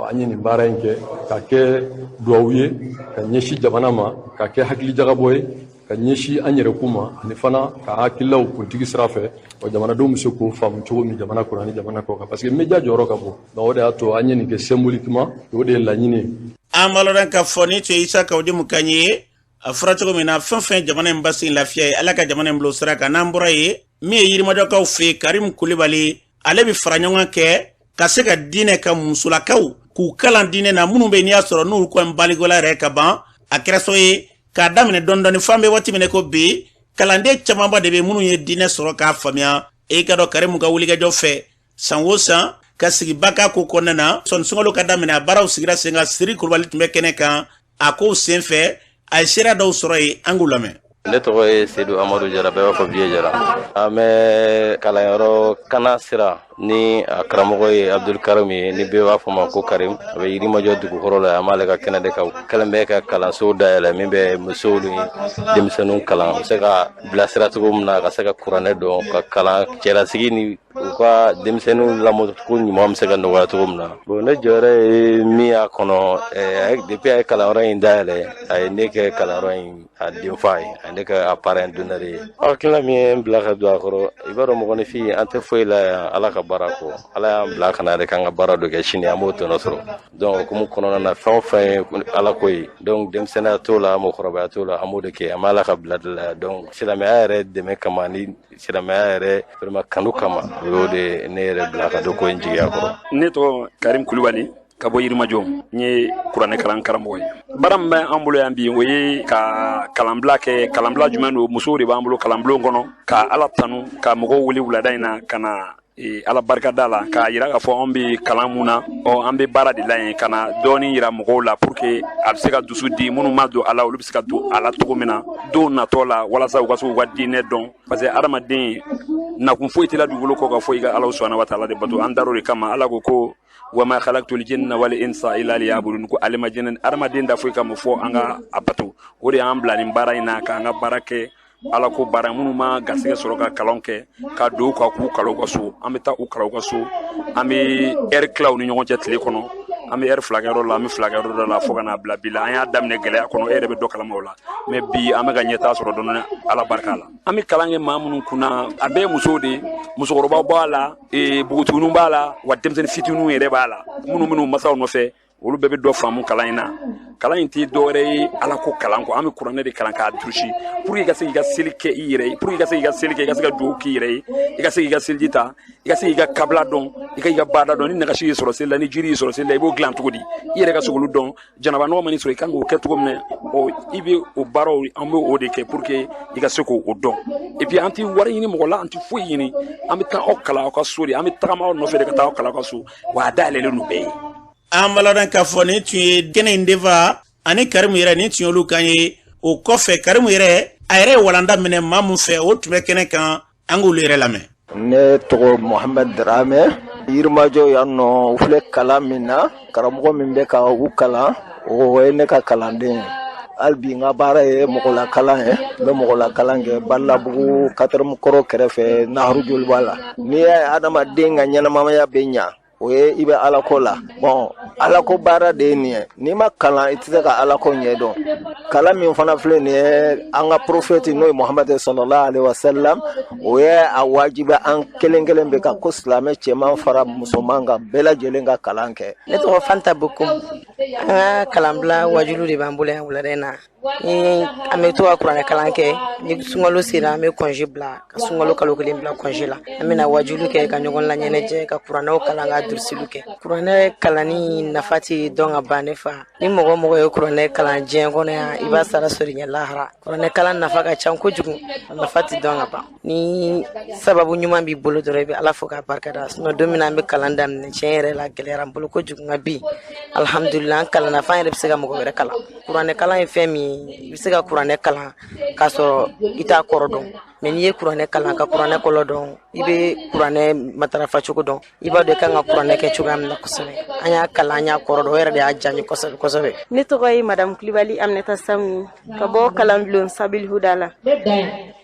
an ye nin baara in kɛ ka kɛ duwawu ye ka ɲɛsin jamana ma ka kɛ hakili jagabɔ ye ka ɲɛsin an yɛrɛ kun ma ani fana ka hakililaw politiki sira fɛ jamanadenw bɛ se k'o faamu cogo min jamana kɔnɔ ani jamana kɔ kan parce que média jɔyɔrɔ ka bon o de y'a to an ye nin kɛ symboliquement o de ye laɲini ye. an b'a lɔn ka fɔ ni tun ye Isa Kaoujoum kan ye a fɔra cogo min na fɛn fɛn jamana in basigi lafiya ye ala ka jamana in bilo sira kan n'an bɔra yen min ye Yirimajɔkaw fɛ yen Karim Kulibali ale bɛ fara ɲɔgɔn kɛ ka se ka diinɛ ka musolakaw k'u kalan diinɛ na minnu bɛ n'i y'a sɔrɔ n'u kɔni baligola yɛrɛ ka ban a kɛra so ye k'a daminɛ dɔɔni f'an bɛ waati min ko bi kalanden camanba de bɛ minnu ye diinɛ sɔrɔ k'a faamuya e ka dɔn Karimu ka wulikajɔ fɛ san o san ka sigi Baka ko kɔnɔna na sɔnni sunkalo ka daminɛ a baaraw sigira sen kan Siri Kulubali tun bɛ kɛnɛ kan a kow sen fɛ a ye seereya dɔw sɔrɔ yen an k'u lamɛn. Ne tɔgɔ ye Seydou Amadou Jara bɛɛ b'a fɔ Biye Jara an bɛ kalanyɔrɔ Kana sira ni a karamɔgɔ ye Abdul Karim ye ni bɛɛ b'a fɔ ma ko Karim a bɛ Yirimajɔ dugukɔrɔ la an b'ale ka kɛnɛ de kan kɛlen bɛ ka kalanso dayɛlɛ min bɛ musow ni denmisɛnninw kalan u se ka bilasira cogo min na ka se ka kuranɛ dɔn ka kalan cɛlasigi ni u ka denmisɛnninw lamɔcogo ɲuman bɛ se ka nɔgɔya cogo min na bon ne jɔyɔrɔ ye min y'a kɔnɔ depuis a ye kalanyɔrɔ in dayɛlɛ a ye ne kɛ kalanyɔrɔ in a denfa ye a ne kɛ a parrain d'honneur ye hakilina min ye n bila ka don a kɔrɔ i b'a dɔn mɔgɔninfin an tɛ foyi la yan ala ka baara kɔ ala y'an bila ka na yɛrɛ k'an ka baara dɔ kɛ sini an b'o tɔnɔ sɔrɔ donc hukumu kɔnɔna na fɛn o fɛn ye ala ko ye donc denmisɛnninya t'o la mɔgɔkɔrɔbaya t'o la an b'o de kɛ an b'a ala ka bila de la donc silamɛya yɛrɛ dɛmɛ kama ni silamɛya yɛrɛ vraiment kanu kama o y'o de ne yɛrɛ bila ka don ko in jigiya kɔrɔ. Ne tɔgɔ Karim Kulibali ka bɔ Yirimajɔ n ye kuranɛ kalan karamɔgɔ ye baara min bɛ an bolo yan bi o ye ka kalanbila kɛ kalanbila jumɛn don musow de b'an bolo kalanbulon kɔnɔ ka ala tanu ka mɔgɔw wele wulada in na ka na ala barika da la k'a yira k'a fɔ an bɛ kalan mun na an bɛ baara de la yen ka na dɔɔni yira mɔgɔw la pour que a bɛ se ka dusu di minnu ma don a la olu bɛ se ka don a la cogo min na don natɔ la walasa u ka se k'u ka diinɛ dɔn parce que adamaden nakun foyi tɛ la dugukolo kɔ ka fɔ i ka ala subahana wa taala de bato an dar'o de kama ala ko wama khalaqtul jinna wal insa illa liya'budun ko ale ma jinɛ adamaden da foyi kama fɔ an ka a bato o de y'an bila nin baara in na k'an ka baara kɛ ala ko baara minnu ma garisɛgɛ sɔrɔ ka kalan kɛ ka don ka k'u kalan u ka so an bɛ taa u kalan u ka so an bɛ heure tilaw ni ɲɔgɔn cɛ tile kɔnɔ an bɛ heure fila kɛ yɔrɔ la an bɛ fila kɛ yɔrɔ la fo ka n'a bila bi la an y'a daminɛ gɛlɛya kɔnɔ e yɛrɛ bɛ dɔ kalama o la mais bi an bɛ ka ɲɛtaa sɔrɔ dɔɔni ala barika la an bɛ kalan kɛ maa minnu kunna a bɛɛ ye musow de musokɔrɔbaw b'a la npogotigininw b'a la wa denmisɛnnin fitininw yɛrɛ b'a la minnu masaw nɔfɛ olu bɛɛ bɛ dɔ faamu kalan in na kalan in tɛ dɔwɛrɛ ye ala ko kalan kɔ an bɛ kuranɛ de kalan k'a durusi pour que i ka se k'i ka seli kɛ i yɛrɛ ye pour que i ka se k'i ka seli kɛ i ka se ka dugawu k'i yɛrɛ ye i ka se k'i ka seliji ta i ka se k'i ka kabila dɔn i ka baada dɔn ni nagasi y'i sɔrɔ seli la ni jiri y'i sɔrɔ seli la i b'o dilan cogo di i yɛrɛ ka se k'olu dɔn janaba nɔgɔ ma n'i sɔrɔ i kan k'o kɛ cogo min na i bɛ o baaraw an bɛ o de kɛ pour que i ka se k'o dɔn et puis an tɛ wari ɲini mɔgɔ la an tɛ foyi ɲini an bɛ taa aw kalan aw ka so de an bɛ tagama aw nɔfɛ de ka taa aw kalan aw ka so wa a dayɛlɛlen don bɛɛ ye. an baladan k'a fɔ nin tun ye kɛnɛ in defa ani Karimu yɛrɛ nin tun y'olu kan ye o kɔfɛ Karimu yɛrɛ a yɛrɛ ye walanda minɛ maa mun fɛ o tun bɛ kɛnɛ kan an k'olu yɛrɛ lamɛn. ne tɔgɔ Mohamed Dramé Yirimajɔ yan nɔ u filɛ kalan min na karamɔgɔ min bɛ ka u kalan o ye ne ka kalanden ye hali bi n ka baara ye mɔgɔlakalan ye n bɛ mɔgɔlakalan kɛ Balabugu 4 kɔrɔ kɛrɛfɛ Naharu Joliba la n'i ye adamaden ka ɲɛnamaya bɛ ɲa o ye i bɛ alako la bon alako baara de ye nin ye n'i ma kalan i tɛ se ka alako ɲɛdɔn kalan min fana filɛ nin ye an ka prophète n'o ye Muhammad sallallahu alaihi wasallam o ye a wajibi an kelen kelen bɛ ka ko silamɛ cɛman fara musoman kan bɛɛ lajɛlen ka kalan kɛ. ne tɔgɔ Fanta Bokum an ka kalanbila wajilu de b'an bolo yan wulada in na ni an bɛ to ka kuranɛ kalan kɛ ni sunkalo sera an bɛ congé bila ka sunkalo kalo 1 bila congé la an bɛna wajilu kɛ ka ɲɔgɔn laɲɛnajɛ ka kuranɛw kalan ka durusiliw kɛ kuranɛ kalanni nafa tɛ dɔn ka ban ne fa ni mɔgɔ mɔgɔ ye kuranɛ kalan diɲɛ kɔnɔ yan i b'a sara sɔrɔ ɲɛ lahara kuranɛ kalan nafa ka ca kojugu a nafa tɛ dɔn ka ban ni sababu ɲuman b'i bolo dɔrɔn i bɛ ala fo k'a barikada sinon don min na an bɛ kalan daminɛ tiɲɛ yɛrɛ la gɛlɛyara n bolo kojugu nka bi alhamdulillah an kalanna f'an yɛrɛ bɛ se ka mɔgɔ wɛrɛ kalan kuranɛ kalan ye fɛn min i bɛ se ka kuranɛ kalan k'a sɔrɔ i t'a kɔrɔ dɔn mais n'i ye kuranɛ kalan ka kuranɛ kɔlɔ dɔn i bɛ kuranɛ matarafa cogo dɔn i b'a dɔn i kan ka kuranɛ kɛ cogoya min na kosɛbɛ an y'a kalan an y'a kɔrɔ dɔn o yɛrɛ de y'a diya n ye kosɛbɛ kosɛbɛ. ne tɔgɔ ye madame Kulibali Aminata Samu ka bɔ kalanbulon Sabil Huda la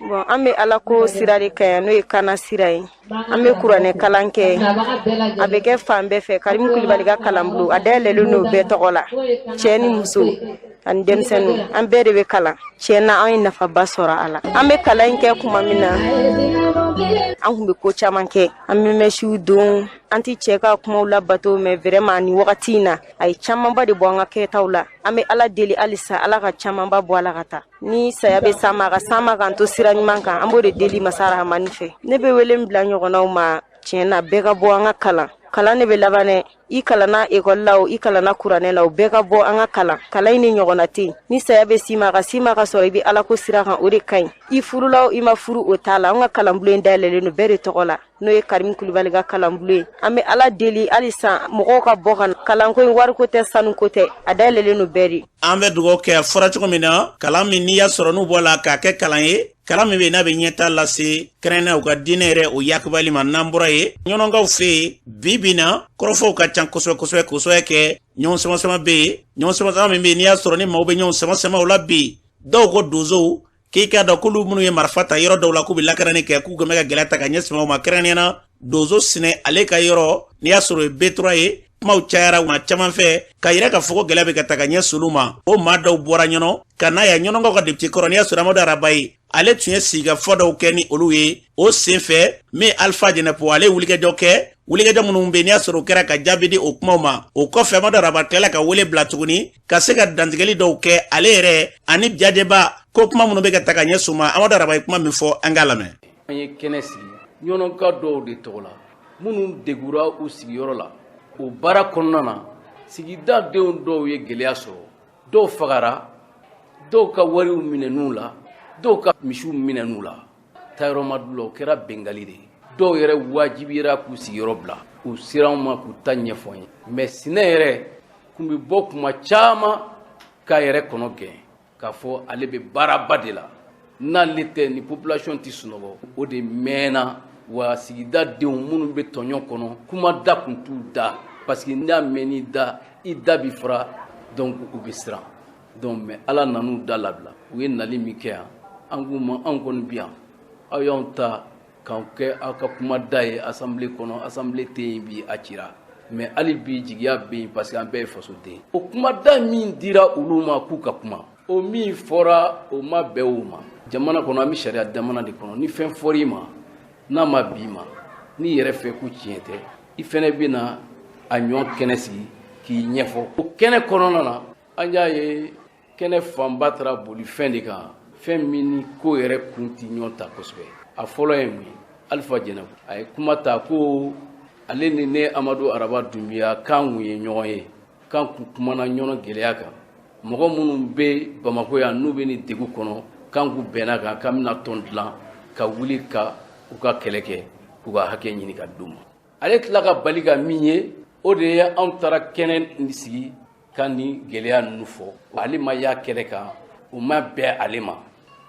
bon an bɛ ala ko sira de kan yan n'o ye kana sira ye an bɛ kuranɛ kalan kɛ a bɛ kɛ fan bɛɛ fɛ Karimu Kulibali ka kalanbulon a dayɛlɛlen n'o bɛɛ tɔgɔ la cɛ ni muso ani denmisɛnninw an bɛɛ de bɛ kalan tiɲɛ na an ye nafaba sɔrɔ a la an bɛ kalan in kɛ kuma min na an kun bɛ ko caman kɛ an bɛ mɛsiw don an tɛ cɛ ka kumaw labato mais vraiment ni wagati in na a ye camanba de bɔ an ka kɛtaw la an bɛ ala deli halisa ala ka camanba bɔ ala ka taa ni saya bɛ s'an ma a ka s'an ma k'an to sira ɲuman kan an b'o de deli masa rahamani fɛ ne bɛ wele min bila ɲɔgɔnnaw ma tiɲɛ na bɛɛ ka bɔ an ka kalan kalan ne bɛ laban dɛ i kalanna ekɔli la o i kalanna kuranɛ la o bɛɛ ka bɔ an ka kalan kalan in ni ɲɔgɔnna tɛ yen ni saya bɛ s'i ma ka sɔrɔ i bɛ ala ko sira kan o de ka ɲi i furula o i ma furu o t'a la an ka kalanbulon in dayɛlɛlen don bɛɛ de tɔgɔ la n'o ye Karimu Kulibali ka kalanbulon ye an bɛ ala deli halisa mɔgɔw ka bɔ ka na kalanko in wariko tɛ sanuko tɛ a dayɛlɛlen don bɛɛ de. an bɛ dugawu kɛ a fɔra cogo min na kalan min n'i y'a sɔrɔ n'u bɔ la k'a kɛ kalan ye kalan min bɛ n'a bɛ ɲɛta lase kɛrɛnkɛrɛnnenya u ka diinɛ yɛrɛ o yakubali ma n'an bɔra ye ɲɔnɔnkaw fɛ yen bi bi na kɔrɔfɔw ka ca kosɛbɛ kosɛbɛ kosɛbɛ kɛ ɲɔgɔn sama bɛ yen ɲɔgɔn sama min bɛ yen n'i y'a sɔrɔ ni maaw bɛ ɲɔgɔn sama o la bi dɔw ko donsow k'i k'a dɔn k'olu minnu ye marifa ta yɔrɔ dɔw la k'u bɛ lakaranni kɛ k'u kɛmɛ ka gɛlɛya ta ka ɲɛsin o ma kɛrɛnkɛrɛnnenya donso sinɛ ale ka yɔrɔ n'i y'a sɔrɔ o ye B3 ye kumaw cayara maa caman fɛ ka yira k'a fɔ ko gɛlɛya bɛ ka ta ka ɲɛsin olu ma o maa dɔw bɔra ɲɔnɔ ka n'a ye ɲɔnɔnkaw ka député kɔrɔ n'i y'a sɔrɔ Amadu Arabaye ale tun ye sigikafɔ dɔw kɛ ni olu ye o sen fɛ min Alpha Jɛnɛpo ale ye wulikajɔ kɛ wulikajɔ minnu bɛ n'i y'a sɔrɔ o kɛra ka jaabi di o kumaw ma o kɔfɛ Amadu Arabaye tilala ka wele bila tuguni ka se ka dantigɛli dɔw kɛ ale yɛrɛ ani Jadeba ko kuma minnu bɛ ka ta ka ɲɛsin u ma Amadu Arabaye kuma min fɔ an k'a lamɛn. an ye kɛnɛ sigi ɲɔnɔnka dɔw de tɔgɔ la minnu degura u sigiyɔrɔ la o baara kɔnɔna na sigida denw dɔw ye gɛlɛya sɔrɔ dɔw fagara dɔw ka wariw minɛn'u la dɔw ka misiw minɛn'u la taayɔrɔ ma d'u la o kɛra bɛngali de ye dɔw yɛrɛ wajibiyara k'u sigiyɔrɔ bila u sera an ma k'u ta ɲɛfɔ an ye mais sinɛ yɛrɛ kun bɛ bɔ kuma caman k'a yɛrɛ kɔnɔ gɛn k'a fɔ ale bɛ baaraba de la n'ale tɛ ni population tɛ sunɔgɔ o de mɛnna wa sigida denw minnu bɛ tɔɲɔ kɔnɔ kuma da kun t'u da parce que n'a mɛn'i da i da bi fara donc u bɛ siran donc mais ala nan'u da labila u ye nali min kɛ yan an k'u ma anw kɔni bi yan aw y'anw ta k'aw kɛ aw ka kuma da ye assemblée kɔnɔ assemblée tɛ yen bi a cira mais hali bi jigiya bɛ yen parce que an bɛɛ ye fasoden o kuma da min dira olu ma k'u ka kuma o min fɔra o ma bɛn o ma jamana kɔnɔ an bɛ sariya jamana de kɔnɔ ni fɛn fɔr'i ma n'a ma b'i ma n'i yɛrɛ fɛ ko tiɲɛ tɛ i fɛnɛ bɛ na a ɲɔgɔn kɛnɛ sigi k'i ɲɛfɔ o kɛnɛ kɔnɔna na an y'a ye kɛnɛ fanba taara boli fɛn de kan fɛn min ni ko yɛrɛ kun tɛ ɲɔgɔn ta kosɛbɛ a fɔlɔ ye mun ye Alifa Jɛnɛbu a ye kuma ta ko ale ni ne Amadu Araba Dunbiya k'an kun ye ɲɔgɔn ye k'an kun kumana ɲɔgɔn gɛlɛya kan mɔgɔ minnu bɛ Bamako yan n'u bɛ ni degun kɔnɔ k'an kun bɛnna kan k'an bɛna tɔn dilan ka wuli ka u ka kɛlɛ kɛ k'u ka hakɛ ɲini ka d'u ma ale tila ka bali ka min ye o de ye anw taara kɛnɛ sigi ka ni gɛlɛya ninnu fɔ ale ma y'a kɛlɛ kan o ma bɛn ale ma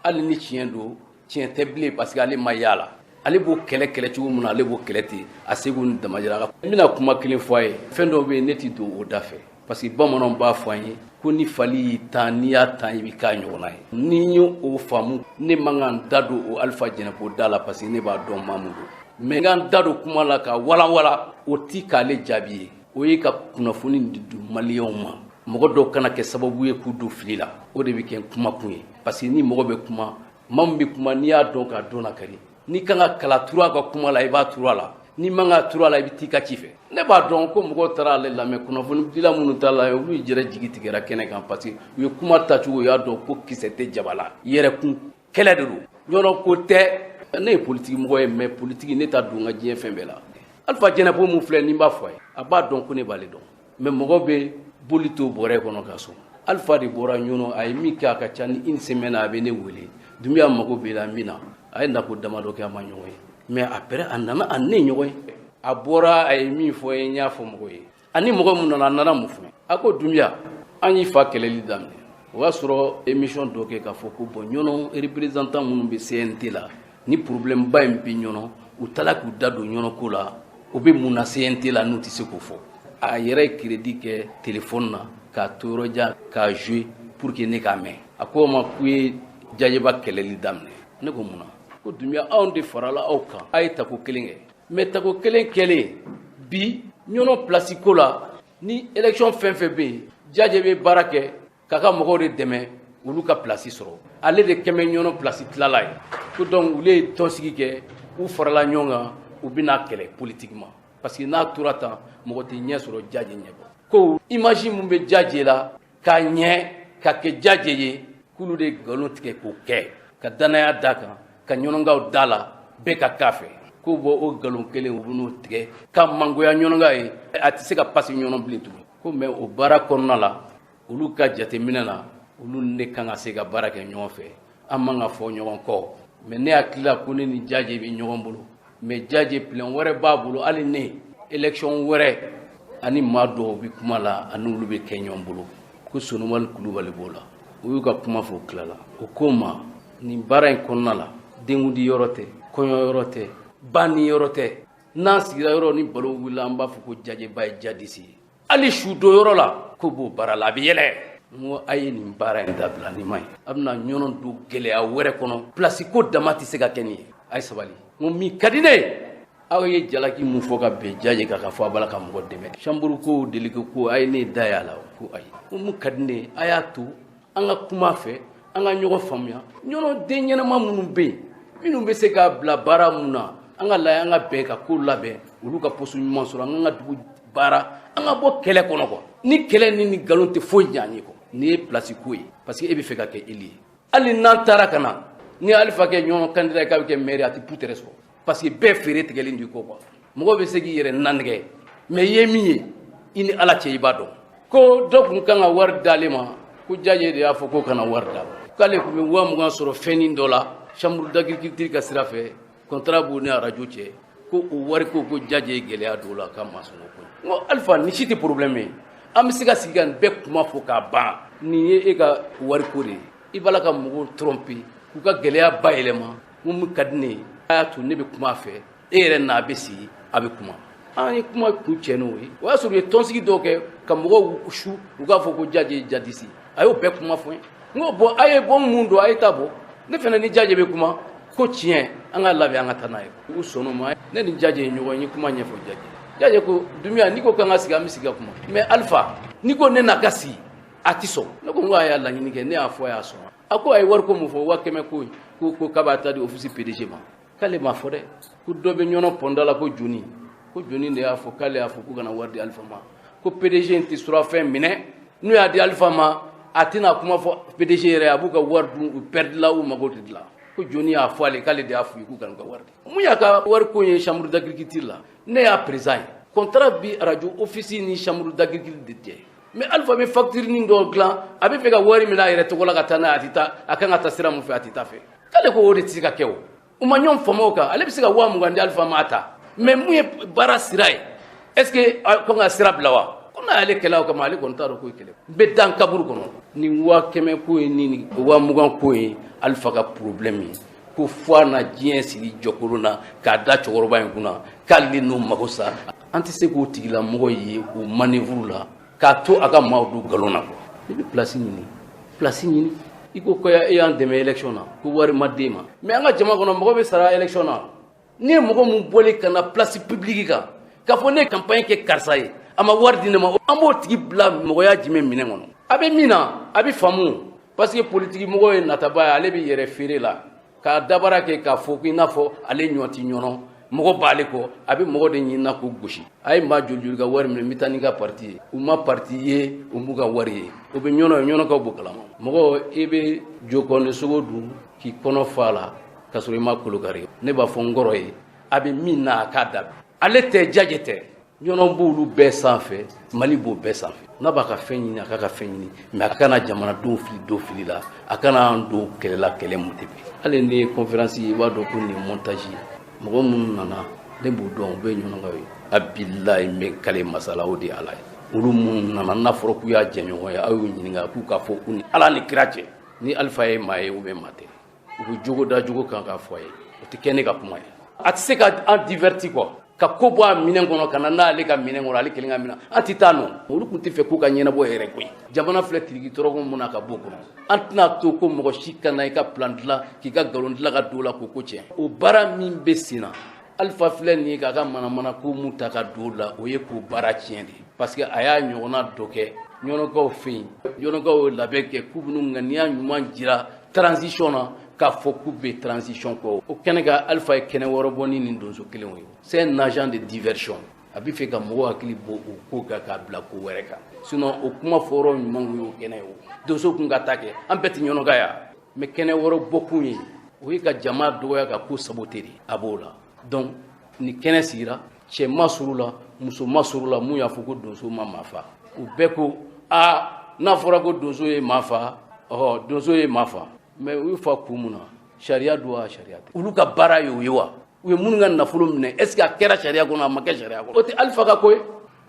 hali ni tiɲɛ don tiɲɛ tɛ bilen parce que ale ma y'a la ale b'o kɛlɛ cogo min na ale b'o kɛlɛ ten a segu ni damajira n bɛna kuma kelen fɔ a ye fɛn dɔw bɛ yen ne tɛ don o da fɛ parce que bamananw b'a fɔ an ye ko ni fali y'i tan n'i y'a tan i bɛ k'a ɲɔgɔnna ye ni y'o faamu ne man kan da don o Alifa Jɛnɛbu da la parce que ne b'a dɔn maa min don mais n ka da don kuma la ka walanwalan o ti k'ale jaabi ye o ye ka kunnafoni di maliyɛnw ma mɔgɔ dɔw kana kɛ sababu ye k'u don fili la o de bɛ kɛ kuma kun ye parce que ni mɔgɔ bɛ kuma maa min bɛ kuma n'i y'a dɔn k'a dɔn nakari n'i kan ka kala turu a ka kuma la i b'a turu a la n'i man ka turu a la i bɛ t'i ka ci fɛ ne b'a dɔn ko mɔgɔw taara ale lamɛn kunnafoni dila minnu ta la olu yɛrɛ jigi tigɛra kɛnɛ kan parce que u ye kuma tacogo u y'a dɔn ko kisɛ tɛ jaba la yɛrɛkun kɛlɛ de don ɲɔgɔn ko tɛ ne ye politiki mɔgɔ ye mais politiki ne t'a don n ka diɲɛ fɛn bɛɛ la Alifa Jɛnɛbu mun filɛ ni n b'a fɔ a ye a b'a dɔn ko ne b'ale dɔn mais mɔgɔ bɛ boli to bɔrɛ kɔnɔ ka so Alifa de bɔra ɲɔnɔ a ye min kɛ a ka ca ni une semaine a bɛ ne wele Dunbiya mago bɛ la min na a ye nako damadɔ kɛ a ma ɲɔgɔn ye mais après a nana a ne ɲɔgɔn ye a bɔra a ye min fɔ ye n y'a fɔ mɔgɔ ye ani mɔgɔ min nana a nana mun fɔ a ko Dunbiya an y'i fa kɛlɛli daminɛ o y'a sɔrɔ émission dɔ kɛ k'a fɔ ko bon ɲɔnɔ représentant minnu bɛ CNT la ni problème ba in bɛ ɲɔnɔ u taara k'u da don ɲɔnɔ ko la u bɛ mun na CNT la n'u tɛ se k'o fɔ a yɛrɛ ye crédit kɛ téléphone na k'a to yɔrɔ jan k'a jouer pour que ne k'a mɛn a ko o ma k'u ye Jajɛba kɛlɛli daminɛ ne ko mun na ko Dunbiya anw de farala aw kan a ye tako kelen kɛ mais tako kelen kɛlen bi ɲɔnɔ place ko la ni élection fɛn fɛn bɛ yen Jajɛ bɛ baara kɛ k'a ka mɔgɔw de dɛmɛ olu ka place sɔrɔ ale de kɛmɛ ɲɔnɔ place tilala ye ko donc olu ye tɔnsigi kɛ u farala ɲɔgɔn kan u bɛna kɛlɛ politiquement parce que n'a tora tan mɔgɔ tɛ ɲɛ sɔrɔ Jajɛ ɲɛ ko image min bɛ Jajɛ la k'a ɲɛ ka kɛ Jajɛ ye k'olu de nkalon tigɛ k'o kɛ ka danaya d'a kan ka ɲɔnɔnkaw da la bɛɛ ka k'a fɛ ko bɔ o nkalon kelen u bɛn'o tigɛ ka mangoya ɲɔnɔnka ye a tɛ se ka pasi ɲɔnɔn bilen tugun ko mais o baara kɔnɔna la olu ka jateminɛ la olu ne kan ka se ka baara kɛ ɲɔgɔn fɛ an man ka fɔ ɲɔgɔn kɔ mais ne hakili la ko ne ni Jajɛ bɛ ɲɔgɔn bolo mais Jajɛ plan wɛrɛ b'a bolo hali ne élection wɛrɛ ani maa dɔw bɛ kuma la ani olu bɛ kɛ ɲɔgɔn bolo ko Sonumali Kulubali b'o la u y'u ka kuma fɔ tilala o ko ma nin baara in kɔnɔna la denkudi yɔrɔ tɛ kɔɲɔ yɔrɔ tɛ banni yɔrɔ tɛ n'an sigira yɔrɔ ni balo wulila an b'a fɔ ko Jajɛba ye jadisi ye hali su do yɔrɔ la ko b'o baara la a bɛ yɛlɛ n ko a ye nin baara in dabila nin ma ɲi a bɛna ɲɔnɔ don gɛlɛya wɛrɛ kɔnɔ place ko dama tɛ se ka kɛ nin ye a ye sabali n ko min ka di ne ye aw ye jalaki mun fɔ ka bɛn Jajɛ kan ka fɔ a b'a la ka mɔgɔ dɛmɛ chambre ko délégué ko a ye ne da y'a la ko ayi ko mun ka di ne ye a y'a to an ka kuma fɛ an ka ɲɔgɔn faamuya ɲɔnɔ den ɲɛnama minnu bɛ yen minnu bɛ se k'a bila baara mun na an ka lajɛ an ka bɛn ka ko labɛn olu ka poste ɲuman sɔrɔ an ka dugu baara an ka bɔ kɛlɛ kɔnɔ quoi ni kɛlɛ ni nkalon tɛ foyi ɲɛ an ye quoi nin ye place ko ye parce que e bɛ fɛ ka kɛ eli ye hali n'an taara ka na ni Alifa kɛ ɲɔgɔn candidat ye k'a bɛ kɛ maire a tɛ putere sɔrɔ parce que bɛɛ feere tigɛlen do i kɔ quoi mɔgɔ bɛ se k'i yɛrɛ nanɛgɛ mais i ye min ye i ni Ala cɛ i b'a dɔn ko dɔ tun kan ka wari d'ale ma ko Jajɛ de y'a fɔ ko kana wari d'a ma k'ale tun bɛ 20,000 sɔrɔ fɛnnin dɔ la chambre d'agriculture ka sira fɛ contrat b'o ni radio cɛ ko o wari ko Jajɛ ye gɛlɛya don o la k'a ma sɔn o ko n ko Alifa nin si tɛ problème ye an bɛ se ka sigi ka nin bɛɛ kuma fɔ k'a ban nin ye e ka wari ko de ye i b'a la ka mɔgɔw tromper k'u ka gɛlɛya bayɛlɛma mun ka di ne ye a y'a to ne bɛ kuma a fɛ e yɛrɛ n'a bɛ sigi a bɛ kuma an ye kuma kun cɛ n'o ye o y'a sɔrɔ u ye tɔnsigi dɔw kɛ ka mɔgɔw su u k'a fɔ ko Jajɛ ye jadisi a y'o bɛɛ kuma fɔ n ye n ko bon a ye bɔ mun don a ye ta bɔ ne fana ni Jajɛ bɛ kuma ko tiɲɛ an ka labɛn an ka taa n'a ye u sɔnn'o ma ne ni Jajɛ ye ɲɔgɔn ye kuma ɲɛfɔ Jajɛ ko Dunbiya n'i ko k'an ka sigi an bɛ sigi ka kuma mais Alifa n'i ko ne n'a ka sigi a tɛ sɔn ne ko n ko a y'a laɲini kɛ ne y'a fɔ a y'a sɔn a ko a ye wari ko mun fɔ 500 ko k'a b'a ta di office PDG ma k'ale m'a fɔ dɛ ko dɔ bɛ ɲɔnɔ pɔnda la ko Joni de y'a fɔ k'ale y'a fɔ ko kana wari di Alifa ma ko PDG in tɛ surafɛn minɛ n'u y'a di Alifa ma a tɛna kuma fɔ PDG yɛrɛ a b'u ka wari dun u perdila u mago tɛ dilan ko joni y'a fɔ ale k'ale de y'a f'u ye k'u ka n'u ka wari di mun y'a ka wari ko ye chambre d'agriculture la ne y'a président ye contrat bi radio office ni chambre d'agriculture de tɛ mais Alifa bɛ facture nin dɔ dilan a bɛ fɛ ka wari min a yɛrɛ tɔgɔ la ka taa n'a ye a kan ka taa sira mun fɛ a tɛ taa fɛ k'ale ko o de tɛ se ka kɛ o u ma ɲɔgɔn faamu o kan ale bɛ se ka 20,000 di Alifa ma a ta mais mun ye baara sira ye est-ce que ko n ka sira bila wa ko n'ale kɛlɛ o kama ale kɔni t'a dɔn ko ye kɛlɛ n bɛ dan kaburu kɔnɔ ni 100,000 ko ye ni 20,000 ko ye Alifa ka problème ye ko fo a na diɲɛ sigi jɔkolon na k'a da cɛkɔrɔba in kunna k'ale n'o mago sa an tɛ se k'o tigilamɔgɔ ye o manœuvre la k'a to a ka maaw don galon na i bɛ place ɲini i ko ko e y'an dɛmɛ élection na ko wari ma d'e ma mais an ka jama kɔnɔ mɔgɔ bɛ sara élection na ni ye mɔgɔ mun bɔlen ka na place publique kan k'a fɔ ne ye campagne kɛ karisa ye a ma wari di ne ma an b'o tigi bila mɔgɔya jumɛn minɛ kɔnɔ a bɛ min na a bɛ faamu parce que politique mɔgɔ ye nataba ye ale bɛ yɛrɛ feere la k'a dabara kɛ k'a fɔ k'i n'a fɔ ale ɲɔ ti ɲɔnɔ mɔgɔ b'ale kɔ a bɛ mɔgɔ de ɲinina k'o gosi a ye maa joli ka wari minɛ n bɛ taa n'i ka parti ye u ma parti ye u m'u ka wari ye o bɛ ɲɔnɔkaw b'o kalama mɔgɔ i bɛ jokɔni sogo dun k'i kɔnɔ fa la k'a sɔrɔ i ma kolokari ne b'a fɔ n kɔrɔ ye a bɛ min na a k'a dabila ale tɛ jaje tɛ ɲɔnɔ b'olu bɛɛ sanfɛ Mali b'o bɛɛ sanfɛ n'a b'a ka fɛn ɲini a k'a ka fɛn ɲini mais a kana jamanadenw fili don fili la a kana an don kɛlɛ la kɛlɛ mun tɛ bɛn hali ni ye conférence ye i b'a dɔn ko nin ye montage ye mɔgɔ minnu nana ne b'u dɔn u bɛ ɲɔnɔnkaw ye a bilahi n bɛ kale masala o de ye Ala ye olu minnu nana n'a fɔra k'u y'a jɛɲɔgɔn ye aw y'u ɲininka k'u k'a fɔ u ni Ala ni kira cɛ ni Alifa ye maa ye ou bien maa tɛ u bɛ jogo da jogo kan k'a fɔ a ye o tɛ kɛ ne ka kuma ye a tɛ se ka an diverti quoi ka ko bɔ a minɛn kɔnɔ ka na n'ale ka minɛn kɔnɔ ale kelen ka minɛn an tɛ taa nɔ olu tun tɛ fɛ k'u ka ɲɛnabɔ yɛrɛ koyi jamana filɛ tiriki tɔrɔkɔ mun na ka bɔ o kɔnɔ an tɛna to ko mɔgɔ si ka na i ka plan dilan k'i ka nkalon dilan ka don o la k'o ko tiɲɛ o baara min bɛ sen na Alifa filɛ nin ye k'a ka manamana ko mun ta ka don o la o ye k'o baara tiɲɛ de parce que a y'a ɲɔgɔnna dɔ kɛ ɲɔnɔnkaw fɛ yen ɲɔnɔnkaw ye labɛn kɛ k'u bɛna ŋaniya ɲuman jira transition na k'a fɔ k'u bɛ transition kɔ o kɛnɛ kan Alifa ye kɛnɛ wɔɔrɔ bɔ ni nin donso kelenw ye c'est un agent de diversion a bɛ fɛ ka mɔgɔw hakili bɔ o ko kan k'a bila ko wɛrɛ kan sinon o kuma fɔyɔrɔ ɲuman ye o kɛnɛ ye o donso kun ka taa kɛ an bɛɛ tɛ ɲɔnɔnka yan mais kɛnɛ wɔɔrɔ bɔkun ye o ye ka jama dɔgɔya ka ko saboter de a b'o la donc ni kɛnɛ sigira cɛ ma suru la muso ma suru la mun y'a fɔ ko donso ma maa fa u bɛɛ ko n'a fɔra ko donso ye maa fa donso ye maa fa mais u y'u fa kun mun na sariya don wa sariya tɛ olu ka baara ye o ye wa u ye minnu ka nafolo minɛ est ce que a kɛra sariya kɔnɔ a ma kɛ sariya kɔnɔ o tɛ Alifa ka ko ye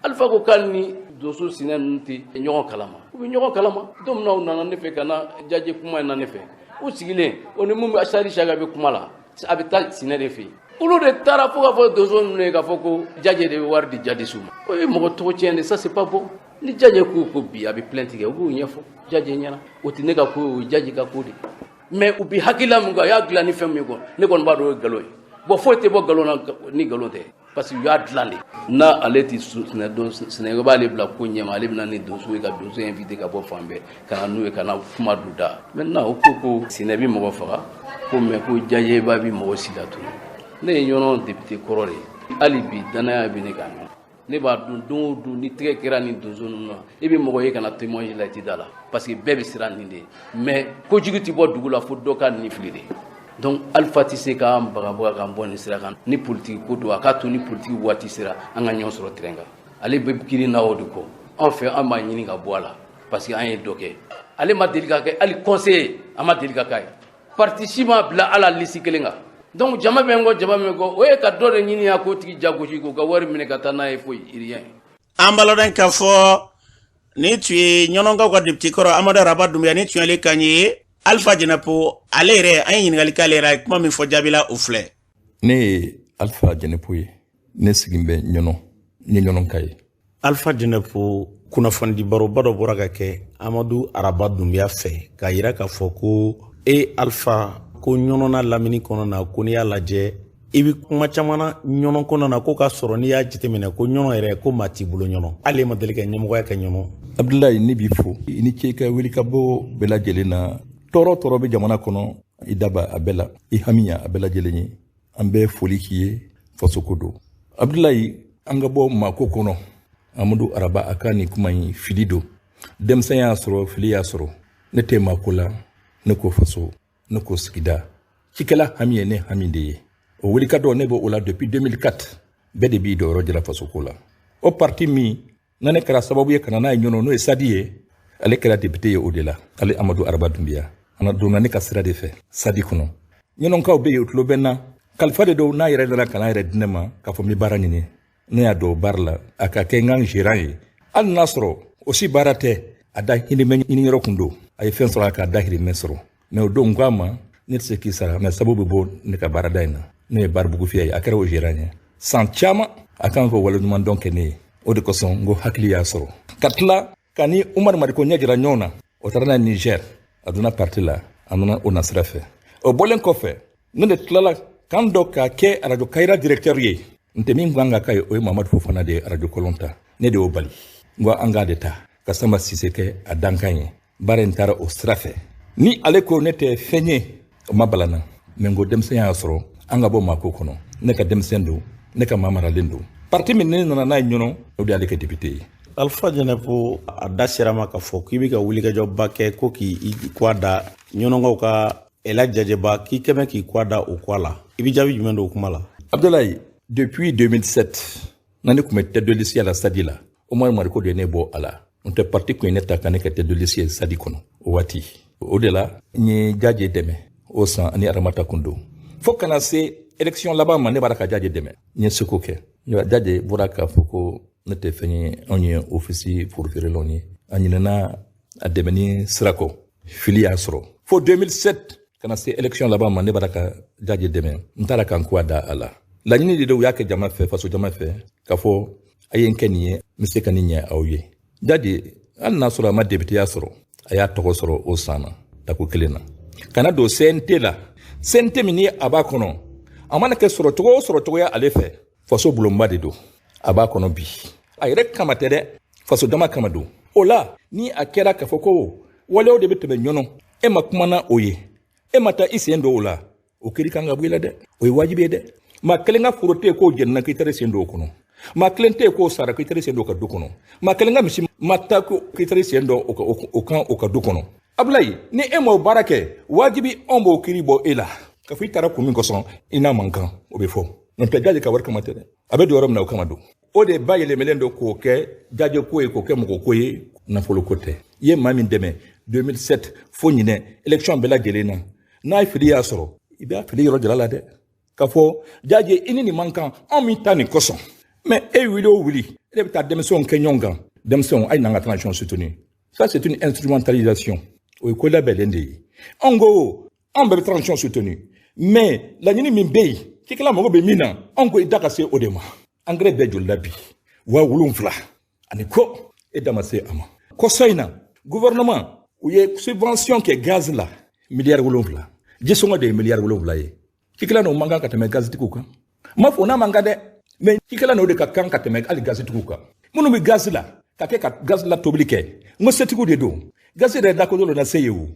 Alifa ko k'ale ni donso sinɛ ninnu tɛ ɲɔgɔn kalama u bɛ ɲɔgɔn kalama don min na u nana ne fɛ ka na jaje kuma in na ne fɛ u sigilen o ni mun bɛ Sari Siaka bɛ kuma la a bɛ taa sinɛ de fɛ yen olu de taara fo k'a fɔ donso ninnu ye k'a fɔ ko jaje de bɛ wari di jadisiw ma o ye mɔgɔ tɔgɔ tiɲɛ de ça c'est pas bon ni jaje ko bi a bɛ plainte kɛ u b'o ɲɛfɔ jaje ɲɛna o tɛ ne ka ko ye o ye jaje ka ko de mais u bɛ hakilila mun kan u y'a dilan ni fɛn min ye kɔni ne kɔni b'a dɔn o ye nkalon ye bon foyi tɛ bɔ nkalon na ni nkalon tɛ parce que u y'a dilan de n'a ale tɛ Sénégal b'ale bila ko ɲɛma ale bɛna ni donso ye ka donso invité ka bɔ fan bɛɛ ka na n'u ye ka na kuma du da maintenant o ko Séné bɛ mɔgɔ faga ko mais ko jajeba bɛ mɔgɔ si la tun ne ye ɲɔnɔ député kɔrɔ de ye hali bi danaya bɛ ne kan ne b'a dɔn don o don ni tɛgɛ kɛra nin donso ninnu na i bɛ mɔgɔ ye ka na témoignage la i tɛ da la parce que bɛɛ bɛ siran nin de ye mais kojugu tɛ bɔ dugu la fo dɔ ka nin fili de donc Alifa tɛ se k'an bagabaga k'an bɔ nin sira kan ni politique ko don a k'a to ni politique waati sera an ka ɲɔgɔn sɔrɔ terrain kan ale bɛ girin na o de kɔ anw fɛ an b'a ɲini ka bɔ a la parce que an ye dɔ kɛ ale ma deli ka kɛ hali conseiller a ma deli ka k'a ye parti si ma bila ala liste kelen kan donc jama bɛ n kɔ o ye ka dɔ de ɲini a k'o tigi jagosi k'o ka wari minɛ ka taa n'a ye foyi rien an balɔden k'a fɔ ni tun ye ɲɔnɔnkaw ka député kɔrɔ Amadu Araba Dunbiya ni tun y'ale kan ye Alifa Jɛnɛpo ale yɛrɛ an ye ɲininkali k'ale yɛrɛ a ye kuma min fɔ jaabila o filɛ ne ye Alifa Jɛnɛpo ye ne sigin bɛ ɲɔnɔ ni ɲɔnɔnka ye Alifa Jɛnɛpo kunnafoni baroba dɔ bɔra ka kɛ Amadu Araba Dunbiya fɛ k'a yira k'a fɔ ko Alifa ko ɲɔnɔna lamini kɔnɔ na ko n'i y'a lajɛ i bɛ kuma caman na ɲɔnɔ kɔnɔ na ko k'a sɔrɔ n'i y'a jateminɛ ko ɲɔnɔ yɛrɛ ko maa t'i bolo ɲɔnɔ hali ma deli ka ɲɛmɔgɔya kɛ ɲɔnɔ Abdulayi ne b'i fo i ni ce ka wuli ka bɔ bɛɛ lajɛlen na tɔɔrɔ tɔɔrɔ bɛ jamana kɔnɔ i daba a bɛɛ la i hamiya a bɛɛ lajɛlen ye an bɛ foli k'i ye fasoko don Abdulayi an ka bɔ maako kɔnɔ Amadou Araba akani kuma yi fili do denmisɛn y'a sɔrɔ fili y'a sɔrɔ ne tɛ mako la ne ko faso ne ko sigida cikɛla hami ye ne hami de ye o wulikajɔ ne b'o la depuis 2004 bɛɛ de b'i dɔyɔrɔ jira fasoko la o parti min na ne kɛra sababu ye kana n'a ye ɲɔnɔ n'o ye sadi ye ale kɛra député ye o de la ale Amadou Araba Dunbiya ana donna ne ka sira de fɛ sadi kɔnɔ ɲɔnɔnkaw bɛ yen o tulo bɛ n na kalifa de don n'a yɛrɛ nana kana yɛrɛ di ne ma k'a fɔ n bɛ baara ɲini ne y'a dɔn baara la a ka kɛ n ka gérant ye hali n'a sɔrɔ o si baara tɛ a da hirimɛ ɲini yɔrɔ kun don a ye fɛn sɔrɔ a k'a da hirimɛ sɔrɔ mais o don n k'a ma ne tɛ se k'i sara mais sababu bɛ bɔ ne ka baarada in na ne ye baara bugufiya ye a kɛra o gérant ye san caman a kan k'o waleɲuman dɔn kɛ ne ye o de kosɔn n ko hakili y'a sɔrɔ ka tila ka ni Umar Mariko ɲɛ jira ɲɔgɔn na o taara n'a Niger a donna parti la a nana o na sira fɛ o bɔlen kɔfɛ ne de tilala kan dɔ ka kɛ radio Kayira directeur ye n tɛ min kan ka k'a ye o ye Mamadu Fofana de ye radio Kolon ta ne de y'o bali n ko an k'a de ta ka Samba Sise kɛ a dankan ye baara in taara o sira fɛ ni ale ko ne tɛ fɛn ye o ma balana mais n ko denmisɛn y'a sɔrɔ an ka bɔ maako kɔnɔ ne ka denmisɛn don ne ka maa maralen don parti min ne nana n'a ye ɲɔnɔ o de y'ale kɛ député ye Alpha Janɛpo a da sera ma k'a fɔ k'i bɛ ka wulikajɔba kɛ ko k'i kɔ da ɲɔnɔnkaw ka Ela Jajɛba k'i kɛmɛ k'i kɔ da o kɔ la i bɛ jaabi jumɛn don o kuma la Abdoulaye depuis 2007 na ne tun bɛ tête de liste la sadi la Umar Mariko de ye ne bɔ a la n tɛ parti kun ye ne ta ka ne kɛ tête de liste ye sadi kɔnɔ o waati o de la n ye Jajɛ dɛmɛ o san ani Aramata kun don fo kana se élection laban ma ne b'a la ka Jajɛ dɛmɛ n ye seko kɛ Jajɛ bɔra k'a fɔ ko ne tɛ fɛn ye anw ye ofisi forofeerelaw ye a ɲinɛna a dɛmɛ ni sirakɔ fili y'a sɔrɔ fo 2007 kana se élection laban ma ne b'a la ka Jajɛ dɛmɛ n taara ka n kɔ da a la laɲini de don u y'a kɛ jama fɛ faso jama fɛ k'a fɔ a ye n kɛ nin ye n bɛ se ka nin ɲɛ aw ye Jajɛ hali n'a sɔrɔ a ma députéya sɔrɔ a y'a tɔgɔ sɔrɔ o san na tako kelen na kana don CNT la CNT min ni a b'a kɔnɔ a mana kɛ sɔrɔ cogo o sɔrɔ cogoya ale fɛ faso bulonba de don a b'a kɔnɔ bi a yɛrɛ kama tɛ dɛ faso dama kama don o la ni a kɛra k'a fɔ ko walew de bɛ tɛmɛ ɲɔnɔ e ma kumana o ye e ma taa i sen don o la o kiri kan ka bɔ i la dɛ o ye wajibi ye dɛ maa kelen ka foro tɛ yen k'o jɛnina k'i taara sen don o kɔnɔ maa kelen tɛ yen k'o sara k'i taara sen don o ka du kɔnɔ maa kelen ka misi ma taa k'i taara sen don o kan o ka du kɔnɔ Abdoulaye ni e m'o baara kɛ wajibi anw b'o kiri bɔ e la ka fɔ i taara kun min kosɔn i n'a man kan o bɛ fɔ n'o tɛ Jajɛ ka wari kama tɛ dɛ a bɛ don yɔrɔ min na o kama don o de ba yɛlɛmɛlen don k'o kɛ Jajɛ ko ye k'o kɛ mɔgɔ ko ye nafolo ko tɛ i ye maa min dɛmɛ 2007 fo ɲinɛ élection bɛɛ lajɛlen na n'a ye fili y'a sɔrɔ i b'a fili yɔrɔ jira la dɛ k'a fɔ Jajɛ i ni nin man kan anw min ta nin kosɔn mais e wuli o wuli e de bɛ taa denmisɛnw kɛ ɲɔgɔn kan denmisɛnw a ye n'an ka transition soutenue ça c'est une instrumentalisation o ye ko labɛnlen de ye anw ko anw bɛɛ bɛ transition soutenue mais laɲini min bɛ yen cikɛla mago bɛ min na anw ko i da ka se o de ma engrais bɛɛ joli la bi 7,000 ani ko e da ma se a ma kɔsɔ in na gouvernement u ye subvention kɛ gaz la miliyari 7 jisɔngɔ de ye miliyari 7 ye cikɛla n'o man kan ka tɛmɛ gaztigiw kan n m'a fɔ n'a man kan dɛ mais cikɛla n'o de ka kan ka tɛmɛ hali gaztigiw kan minnu bɛ gaz la ka kɛ ka gaz la tobili kɛ n ko setigiw de don gaz yɛrɛ dakodɔ na se ye o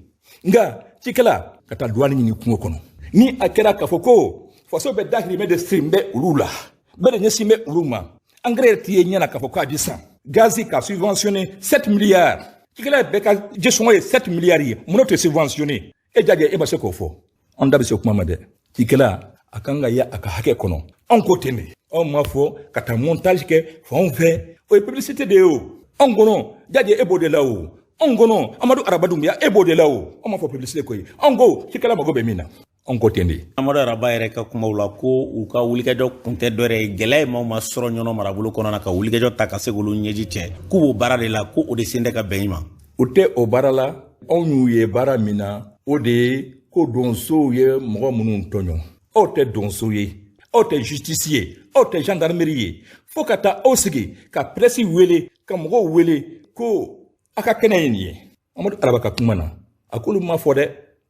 nka cikɛla ka taa douane ɲini kungo kɔnɔ ni a kɛra k'a fɔ ko faso bɛ dahirimɛ de siri bɛ olu la bɛɛ de ɲɛsin bɛ olu ma engrais yɛrɛ t'i ye ɲɛna k'a fɔ k'a di san gazi ka subventionné 7 milliards cikɛla bɛɛ ka jisɔngɔ ye 7 milliards ye mun tɛ subventionné e Jajɛ e ma se k'o fɔ anw da bɛ se kuma ma dɛ cikɛla a kan ka ye a ka hakɛ kɔnɔ anw ko ten de anw m'a fɔ ka taa montage kɛ fanw fɛ o ye publicité de ye o anw kɔnɔ Jajɛ e b'o de la o anw kɔnɔ Amadou Araba Dunbiya e b'o de la o anw m'a fɔ publicité ko ye anw ko cikɛla mago bɛ min na anw ko ten de Amadou Araba yɛrɛ ka kumaw la ko u ka wulikajɔ kun tɛ dɔ wɛrɛ ye gɛlɛya ye maaw ma sɔrɔ ɲɔnɔ marabolo kɔnɔ na ka wulikajɔ ta ka se k'olu ɲɛji cɛ k'u b'o baara de la ko o de sen tɛ ka bɛn i ma o tɛ o baara la anw y'u ye baara min na o de ye ko donsow ye mɔgɔ minnu tɔɲɔ aw tɛ donso ye aw tɛ justice ye aw tɛ gendarmerie ye fo ka taa aw sigi ka presse wele ka mɔgɔw wele ko a ka kɛnɛ ye nin ye Amadou Araba ka kuma na a k'olu ma fɔ dɛ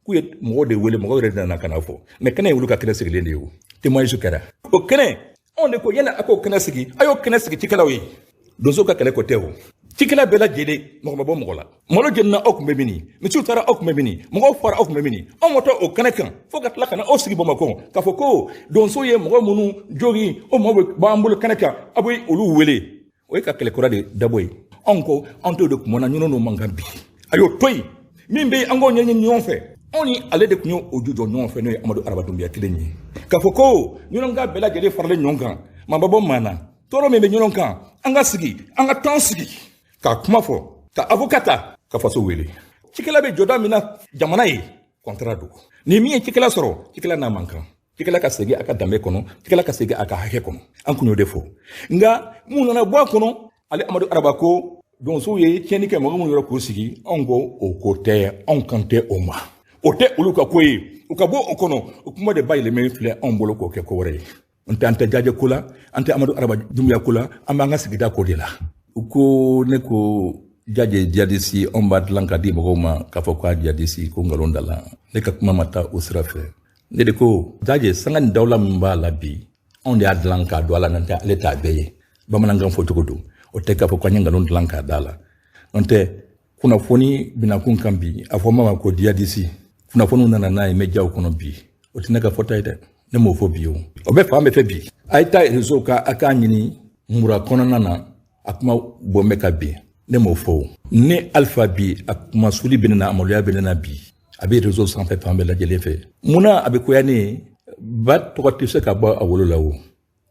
k'u ye mɔgɔw de wele mɔgɔw yɛrɛ nana ka na fɔ mais kɛnɛ ye olu ka kɛnɛ sigilen de ye o témoignage kɛra o kɛnɛ anw de ko yanni a k'o kɛnɛ sigi a y'o kɛnɛ sigi cikɛlaw ye donsow ka kɛlɛ ko tɛ o cikɛla bɛɛ lajɛlen mɔgɔ ma bɔ mɔgɔ la malo jenina aw tun bɛ min misiw taara aw tun bɛ min mɔgɔw fara aw tun bɛ min anw ma taa o kɛnɛ kan fo ka tila ka na aw sigi Bamakɔ k'a fɔ ko donsow ye mɔgɔ minnu jogin o mɔgɔw b'an bolo kɛnɛ kan a bɛ olu wele o ka kɛlɛ kura de dabɔ ye anw ko anw t'o de kumana ɲɔnɔ n'o man kan bi a y'o to yen min bɛ an k'o ɲɛɲini ɲɔgɔn fɛ anw ni ale de tun ye o ju jɔ ɲɔgɔn fɛ n'o ye Amadu Araba Dunbiya kelen ye k'a fɔ ko ɲɔnɔnka bɛɛ lajɛlen faralen ɲɔgɔn kan maa bɛ bɔ maa na tɔɔrɔ min bɛ ɲɔgɔn kan an ka sigi an ka tɔn sigi k'a kuma fɔ ka avocat ta ka faso wele cikɛla bɛ jɔda min na jamana ye contrat don ni min ye cikɛla sɔrɔ cikɛla n'a man kan cikɛla ka segin a ka danbe kɔnɔ cikɛla ka segin a ka hakɛ kɔnɔ an kun y'o de fɔ nka mun nana bɔ a kɔnɔ ale Amadu Araba ko donsow ye tiɲɛni kɛ mɔgɔ minnu yɔrɔ k'u sigi anw ko o ko tɛ anw kan tɛ o ma o tɛ olu ka ko ye u ka bɔ o kɔnɔ o kuma de bayɛlɛmɛ filɛ anw bolo k'o kɛ ko wɛrɛ ye an tɛ Jajɛ ko la an tɛ Amadu Araba Dunbiya ko la an b'an ka sigida ko de la u ko ne ko Jajɛ jadisi anw b'a dilan ka di mɔgɔw ma k'a fɔ k'a jadisi ko nkalon da la ne ka kuma ma taa o sira fɛ ne de ko Jajɛ sanga ni dawula min b'a la bi anw de y'a dilan k'a don a la n'o ale t'a bɛɛ ye bamanankan fɔ cogo don o tɛ k'a fɔ k'an ye nkalon dilan k'a da la n'o tɛ kunnafoni binakun kan bi a fɔ ma ko jadisi kunnafoniw nana n'a ye médiaw kɔnɔ bi o tɛ ne ka fɔta ye dɛ ne m'o fɔ bi o bɛ fan bɛɛ fɛ bi a ye taa réseau kan a k'a ɲini mura kɔnɔna na a kuma bɔn bɛ ka bin ne m'o fɔ ne Alpha bi a kuma suli bɛ ne na amaloya bɛ ne na bi a bɛ réseau sanfɛ fan bɛɛ lajɛlen fɛ munna a bɛ koya ne ye ba tɔgɔ tɛ se ka bɔ a wolo la o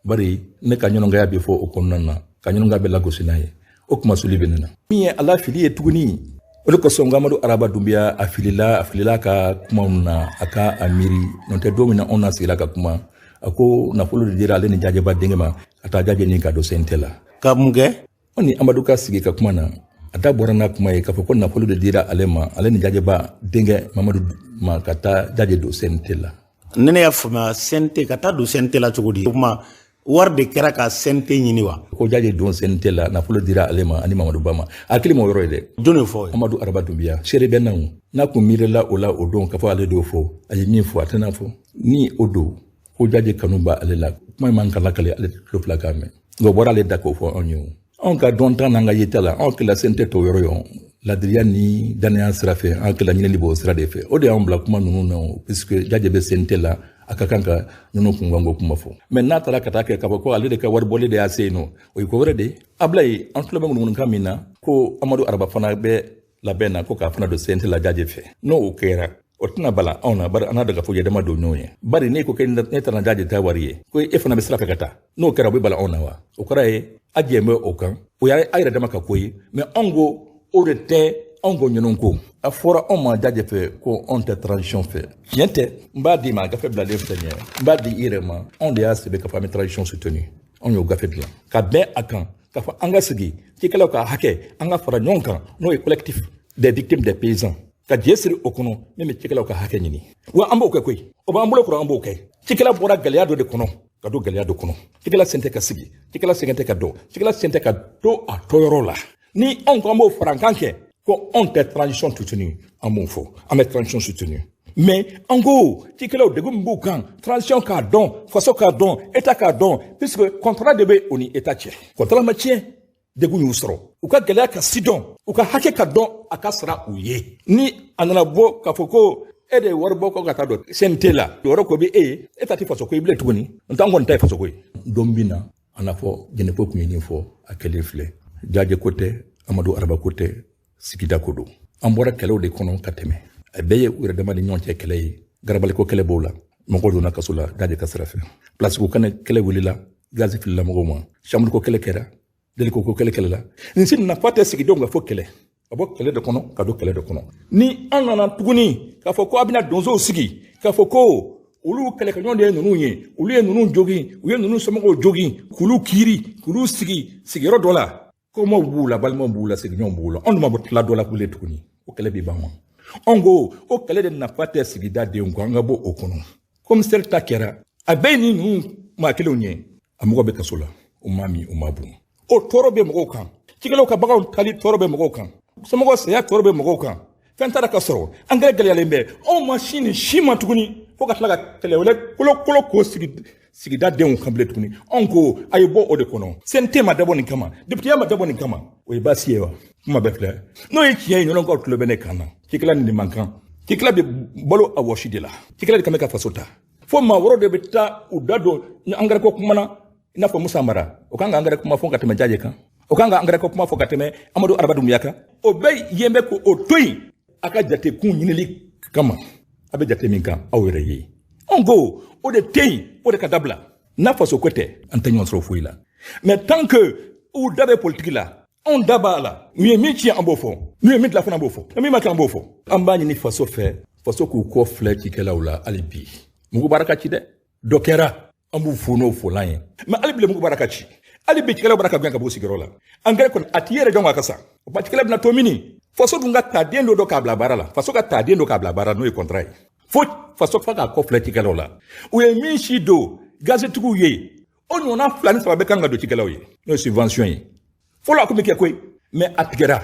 bari ne ka ɲɔgɔngaya bɛ fɔ o kɔnɔna na ka ɲɔgɔngaya bɛ lagosi n'a ye o kuma suli bɛ ne na min ye ala fili ye tuguni o de kosɔn Amadu Araba Dunbiya a filila ka kumaw na a ka a miiri n'o tɛ don min na anw na sigila ka kuma a ko nafolo de dira ale ni Jajɛba denkɛ ma ka taa Jajɛ ni ka don CNT la ka mun kɛ anw ni Amadu ka sigi ka kuma na a da bɔra n'a kuma ye k'a fɔ ko nafolo de dira ale ma ale ni Jajɛba denkɛ Mamadu ma ka taa Jajɛ don CNT la ne y'a faamuya CNT ka taa don CNT la cogo di o kuma wari de kɛra ka CNT ɲini wa ko Jajɛ don CNT la nafolo dira ale ma ani Mamadu Ba ma hakili ma o yɔrɔ ye dɛ jɔn fɔ Amadu Araba Dunbiya seere bɛ na n'a kun miirila o la o don k'a fɔ ale de y'o fɔ a ye min fɔ a tɛna fɔ ni o don ko Jajɛ kanu b'a ale la kuma in man kan lakale ale tulo fila k'a mɛn nka o bɔra ale da k'o fɔ anw ye anw ka dɔnta n'an ka yeta la anw kɛla CNT tɔ yɔrɔ ye ladiriya ni danaya sira fɛ an kɛla ɲinili b'o sira de fɛ o de y'anw bila kuma ninnu na puisque Jajɛ bɛ CNT la a ka kan ka ninnu kunkanko kuma fɔ mais n'a taara ka taa kɛ k'a fɔ ko ale de ka wari bɔli de y'a se yen nɔ o ye ko wɛrɛ de Ablaye an tulo bɛ ŋunuŋunukan min na ko Amadu Araba fana bɛ labɛn na ko k'a fana don CNT la Jajɛ fɛ n'o o kɛra o tɛna bala anw na bari an n'a daga fɔ yɛrɛma don ɲɔgɔn ye bari ne ko ne taara Jajɛ ta wari ye ko e fana bɛ sira fɛ ka taa n'o kɛra o bɛ bala anw na wa o kɔrɔ ye a jɛn bɛ o kan o y'a yɛrɛ dama ka ko ye mais anw ko o de tɛ anw ko ɲinɛn ko a fɔra anw ma Jajɛ fɛ ko anw tɛ transition fɛ tiɲɛ tɛ n b'a di ma gafe bilalen filɛ nin ye n b'a di i yɛrɛ ma anw de y'a sɛbɛn k'a fɔ an bɛ transition soutenu anw y'o gafe dilan ka bɛn a kan k'a fɔ an ka sigi cikɛlaw ka hakɛ an ka fara ɲɔgɔn kan n'o ye collectif des victimes des paysans ka jɛ siri o kɔnɔ min bɛ cikɛlaw ka hakɛ ɲini wa an b'o kɛ koyi o b'an bolo kɔrɔ an b'o kɛ cikɛla bɔra gɛlɛya dɔ de kɔnɔ ka don gɛlɛya dɔ kɔnɔ cikɛla sen tɛ ka sigi cikɛla sen tɛ ka dɔn cikɛla sen tɛ ka don a tɔyɔrɔ la ni anw ko an b'o fara an kan kɛ ko anw tɛ transition soutenue an b'o fɔ an bɛ transition soutenue mais an ko cikɛlaw degun min b'u kan transition k'a dɔn faso k'a dɔn état k'a dɔn puisque contrat de bɛ o ni état cɛ contrat ma tiɲɛ degun y'u sɔrɔ u ka gɛlɛya ka si dɔn u ka hakɛ ka dɔn a ka sara u ye ni a nana bɔ k'a fɔ ko e de ye wari bɔ ko ka taa dɔn CNT la o yɔrɔ ko bɛ e ye e ta tɛ faso ko ye bilen tuguni n t'an kɔni ta ye faso ko ye don bin na a n'a fɔ Jɛnɛko tun ye nin fɔ a kɛlen filɛ Jajɛ ko tɛ Amadu Araba ko tɛ sigida ko don an bɔra kɛlɛw de kɔnɔ ka tɛmɛ a bɛɛ ye u yɛrɛ dama ni ɲɔgɔn cɛ kɛlɛ ye garabaliko kɛlɛ b'o la mɔgɔw donna kaso la Jajɛ ka sira fɛ plasiko kɛlɛ wulila gazi filila mɔgɔw ma chambre ko kɛlɛ kɛra deliko ko kɛlɛ la nin si nafa tɛ sigidenw ka fɔ kɛlɛ ka bɔ kɛlɛ de kɔnɔ ka don kɛlɛ de kɔnɔ ni an nana tuguni k'a fɔ ko a bɛna donsow sigi k'a fɔ ko olu kɛlɛkɛɲɔgɔn de ye ninnu ye olu ye ninnu jogin u ye ninnu somɔgɔw jogin k'olu kiiri k'olu sigi sigiyɔrɔ dɔ la kɔmaw b'u la balimaw b'u la sigiɲɔgɔnw b'u la anw ma bɔ tila dɔ la k'ule tuguni o kɛlɛ bɛ ban wa anw ko o kɛlɛ de nafa tɛ sigida denw kɔ an ka bɔ o kɔnɔ commissaire ta kɛra a bɛɛ ni ninnu maa kelenw ye a mɔgɔ bɛ kaso la o ma min o ma bon o tɔɔrɔ bɛ mɔgɔw kan cikɛlaw ka baganw tali tɔɔrɔ bɛ mɔgɔw kan somɔgɔw saya tɔɔrɔ bɛ mɔgɔw kan fɛn taara ka sɔrɔ an gɛrɛ gɛlɛyalen bɛ anw ma si ma tuguni fo ka tila ka kɛlɛ wɛrɛ kolokolo k'o sigida denw kan bilen tuguni anw ko a ye bɔ o de kɔnɔ CNT ma dabɔ nin kama députéya ma dabɔ nin kama o ye baasi ye wa kuma bɛɛ filɛ n'o ye tiɲɛ ye ɲɔgɔnkaw tulo bɛ ne kan na cikɛla nin de man kan cikɛla bɛ balo a wɔsi de la cikɛla de kan bɛ ka faso ta fo maa wɔɔrɔ de bɛ taa u da don ni angɛrɛ ko kuma na i n'a fɔ Musa Mara o kan ka angɛrɛ kuma fɔ ka tɛmɛ Jajɛ kan o kan ka angara ko kuma fo ka tɛmɛ Amadu Araba Dunbiya kan o bɛɛ yen bɛ ko o to yen a ka jate kun ɲinili kama a bɛ jate min kan aw yɛrɛ ye an ko o de tɛ yen o de ka dabila n'a faso ko tɛ an tɛ ɲɔgɔn sɔrɔ foyi la mais tant que u da bɛ politique la anw da b'a la n'u ye min tiɲɛ an b'o fɔ n'u ye min dilan fana an b'o fɔ min ma kɛ an b'o fɔ an b'a ɲini faso fɛ faso k'u kɔ filɛ cikɛlaw la hali bi mugu baara ka ci dɛ dɔ kɛra an b'u fo n'o folan ye mais hali bi mugu baara ka ci hali bi cikɛlaw baara ka gɛn ka bɔ sigiyɔrɔ la an gɛrɛ kɔni a t'i yɛrɛ dɔn ka sa o ba cikɛla bɛna to mini faso dun ka taden dɔ k'a bila baara la faso ka taden dɔ k'a bila baara n'o ye contrat ye fo faso fa k'a kɔ filɛ cikɛlaw la u ye min si don gazetigiw ye o ɲɔgɔnna 2 ni 3 bɛ kan ka don cikɛlaw ye n'o ye subvention ye fɔlɔ a kun bɛ kɛ koyi mais a tigɛra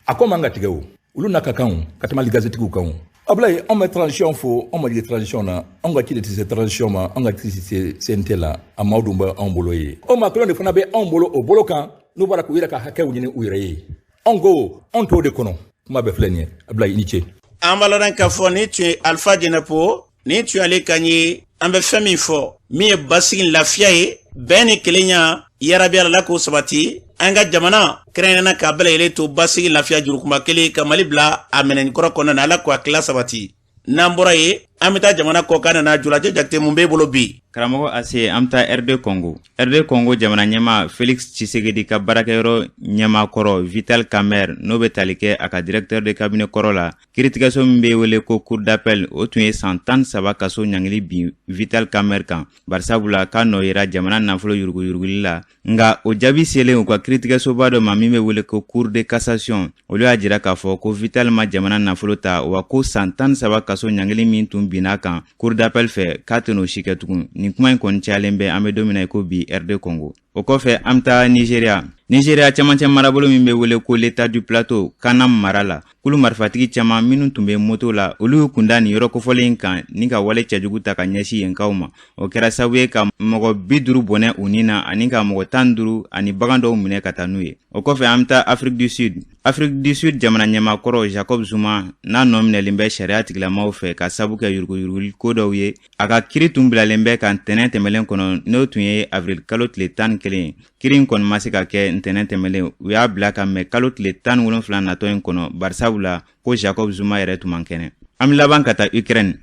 a ko man ka tigɛ o olu n'a ka kan ka tɛmɛ hali gazetigiw kan Ablaye anw bɛ transition fo anw ma dege transition na anw ka ci de tɛ se transition ma anw ka ci tɛ se CNT la a maaw dun bɛ anw bolo ye o maa kelen de fana bɛ anw bolo o bolo kan n'u bɔra k'u yɛrɛ ka hakɛw ɲini u yɛrɛ ye anw ko anw t'o de kɔnɔ kuma bɛɛ filɛ nin ye Ablaye i ni ce an b'a lɔn k'a fɔ ni tun ye Alpha Djenepo ni tun y'ale kan ye an bɛ fɛn min fɔ min ye basigi lafiya ye bɛn ni kelenya yarabi Ala k'o sabati an ka jamana kɛrɛnkɛrɛnna k'a bɛɛ lajɛlen to basigi lafiya jurukuma kelen ka Mali bila a minɛnikɔrɔ kɔnɔna na Ala k'o hakilila sabati n'an bɔra ye an bɛ taa jamana kɔkan na Julajɛ Jakite mun b'e bolo bi karamɔgɔ Ase an bɛ taa RD Congo jamana ɲɛmaa Félix Tshisekedi ka baarakɛyɔrɔ ɲɛmaa kɔrɔ Vital Kamerhe n'o bɛ tali kɛ a ka directeur de cabinet kɔrɔ la kiiritigɛso min bɛ wele ko cour d'appel o tun ye san 13 kaso ɲangili bin Vital Kamerhe kan barisabula k'a nɔ yera jamana nafolo yuruguyuruguli la nka o jaabi selen u ka kiiritigɛsoba dɔ ma min bɛ wele ko cour de cassation olu y'a jira k'a fɔ ko Vital ma jamana nafolo ta wa ko san 13 kaso ɲangili min tun binna kan cour d'appel fɛ k'a tɛ n'o si kɛ tugun nin kuma in kɔni cayalen bɛ an bɛ don min na i ko bi RD Congo o kɔfɛ an bɛ taa Nigeria camancɛ marabolo min bɛ wele ko l'état du plateau Kanam mara la kulu marifatigi caman minnu tun bɛ moto la olu y'u kunda nin yɔrɔ kofɔlen in kan ni ka wale cɛjugu ta ka ɲɛsin yenkaw ma o kɛra sababu ye ka mɔgɔ 50 bɔnɛ u ni na ani ka mɔgɔ 15 ani bagan dɔw minɛ ka taa n'u ye o kɔfɛ an bɛ taa Afrique du Sud jamana ɲɛmaakɔrɔ Jacob Zuma n'a nɔ minɛlen bɛ sariya tigilamaw fɛ ka sabu kɛ yuruguyuruguli ko dɔw ye a ka kiiri tun bilalen bɛ ka ntɛnɛn tɛmɛlen kɔnɔ n'o tun ye avril kalo tile 11 kiiri in kɔni ma se ka kɛ ntɛnɛn tɛmɛlen u y'a bila ka mɛn kalo tile 17 natɔ in kɔnɔ barisabula ko Jacob Zuma yɛrɛ tun man kɛnɛ an bɛ laban ka taa Ukraine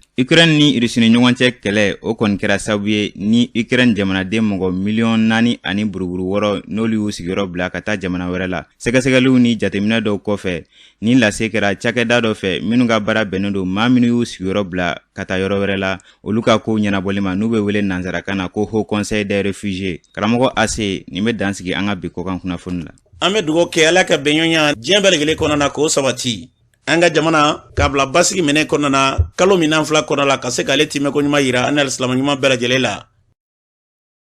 ni Russie ni ɲɔgɔn cɛ kɛlɛ o kɔni kɛra sababu ye ni Ukraine jamanaden mɔgɔ 4 ani buruburu 6 n'olu y'u sigiyɔrɔ bila ka taa jamana wɛrɛ la sɛgɛsɛgɛliw ni jateminɛ dɔw kɔfɛ ni lase kɛra cakɛda dɔ fɛ minnu ka baara bɛnnen don maa minnu y'u sigiyɔrɔ bila ka taa yɔrɔ wɛrɛ la olu ka ko ɲɛnabɔli ma n'u bɛ wele nansarakan na ko Haut Conseil des Réfugiés karamɔgɔ Ase nin bɛ dansigi an ka bi kɔkan kunnafoni la an bɛ dugawu kɛ Ala ka bɛnɲɔgɔnya diɲɛ bɛɛ lajɛlen kɔnɔ na k'o sabati an ka jamana k'a bila basigi minɛ kɔnɔna na kalo min n'an fila kɔnɔ la ka se k'ale timɛ ko ɲuman yira an ni alisilamɛ ɲuman bɛɛ lajɛlen la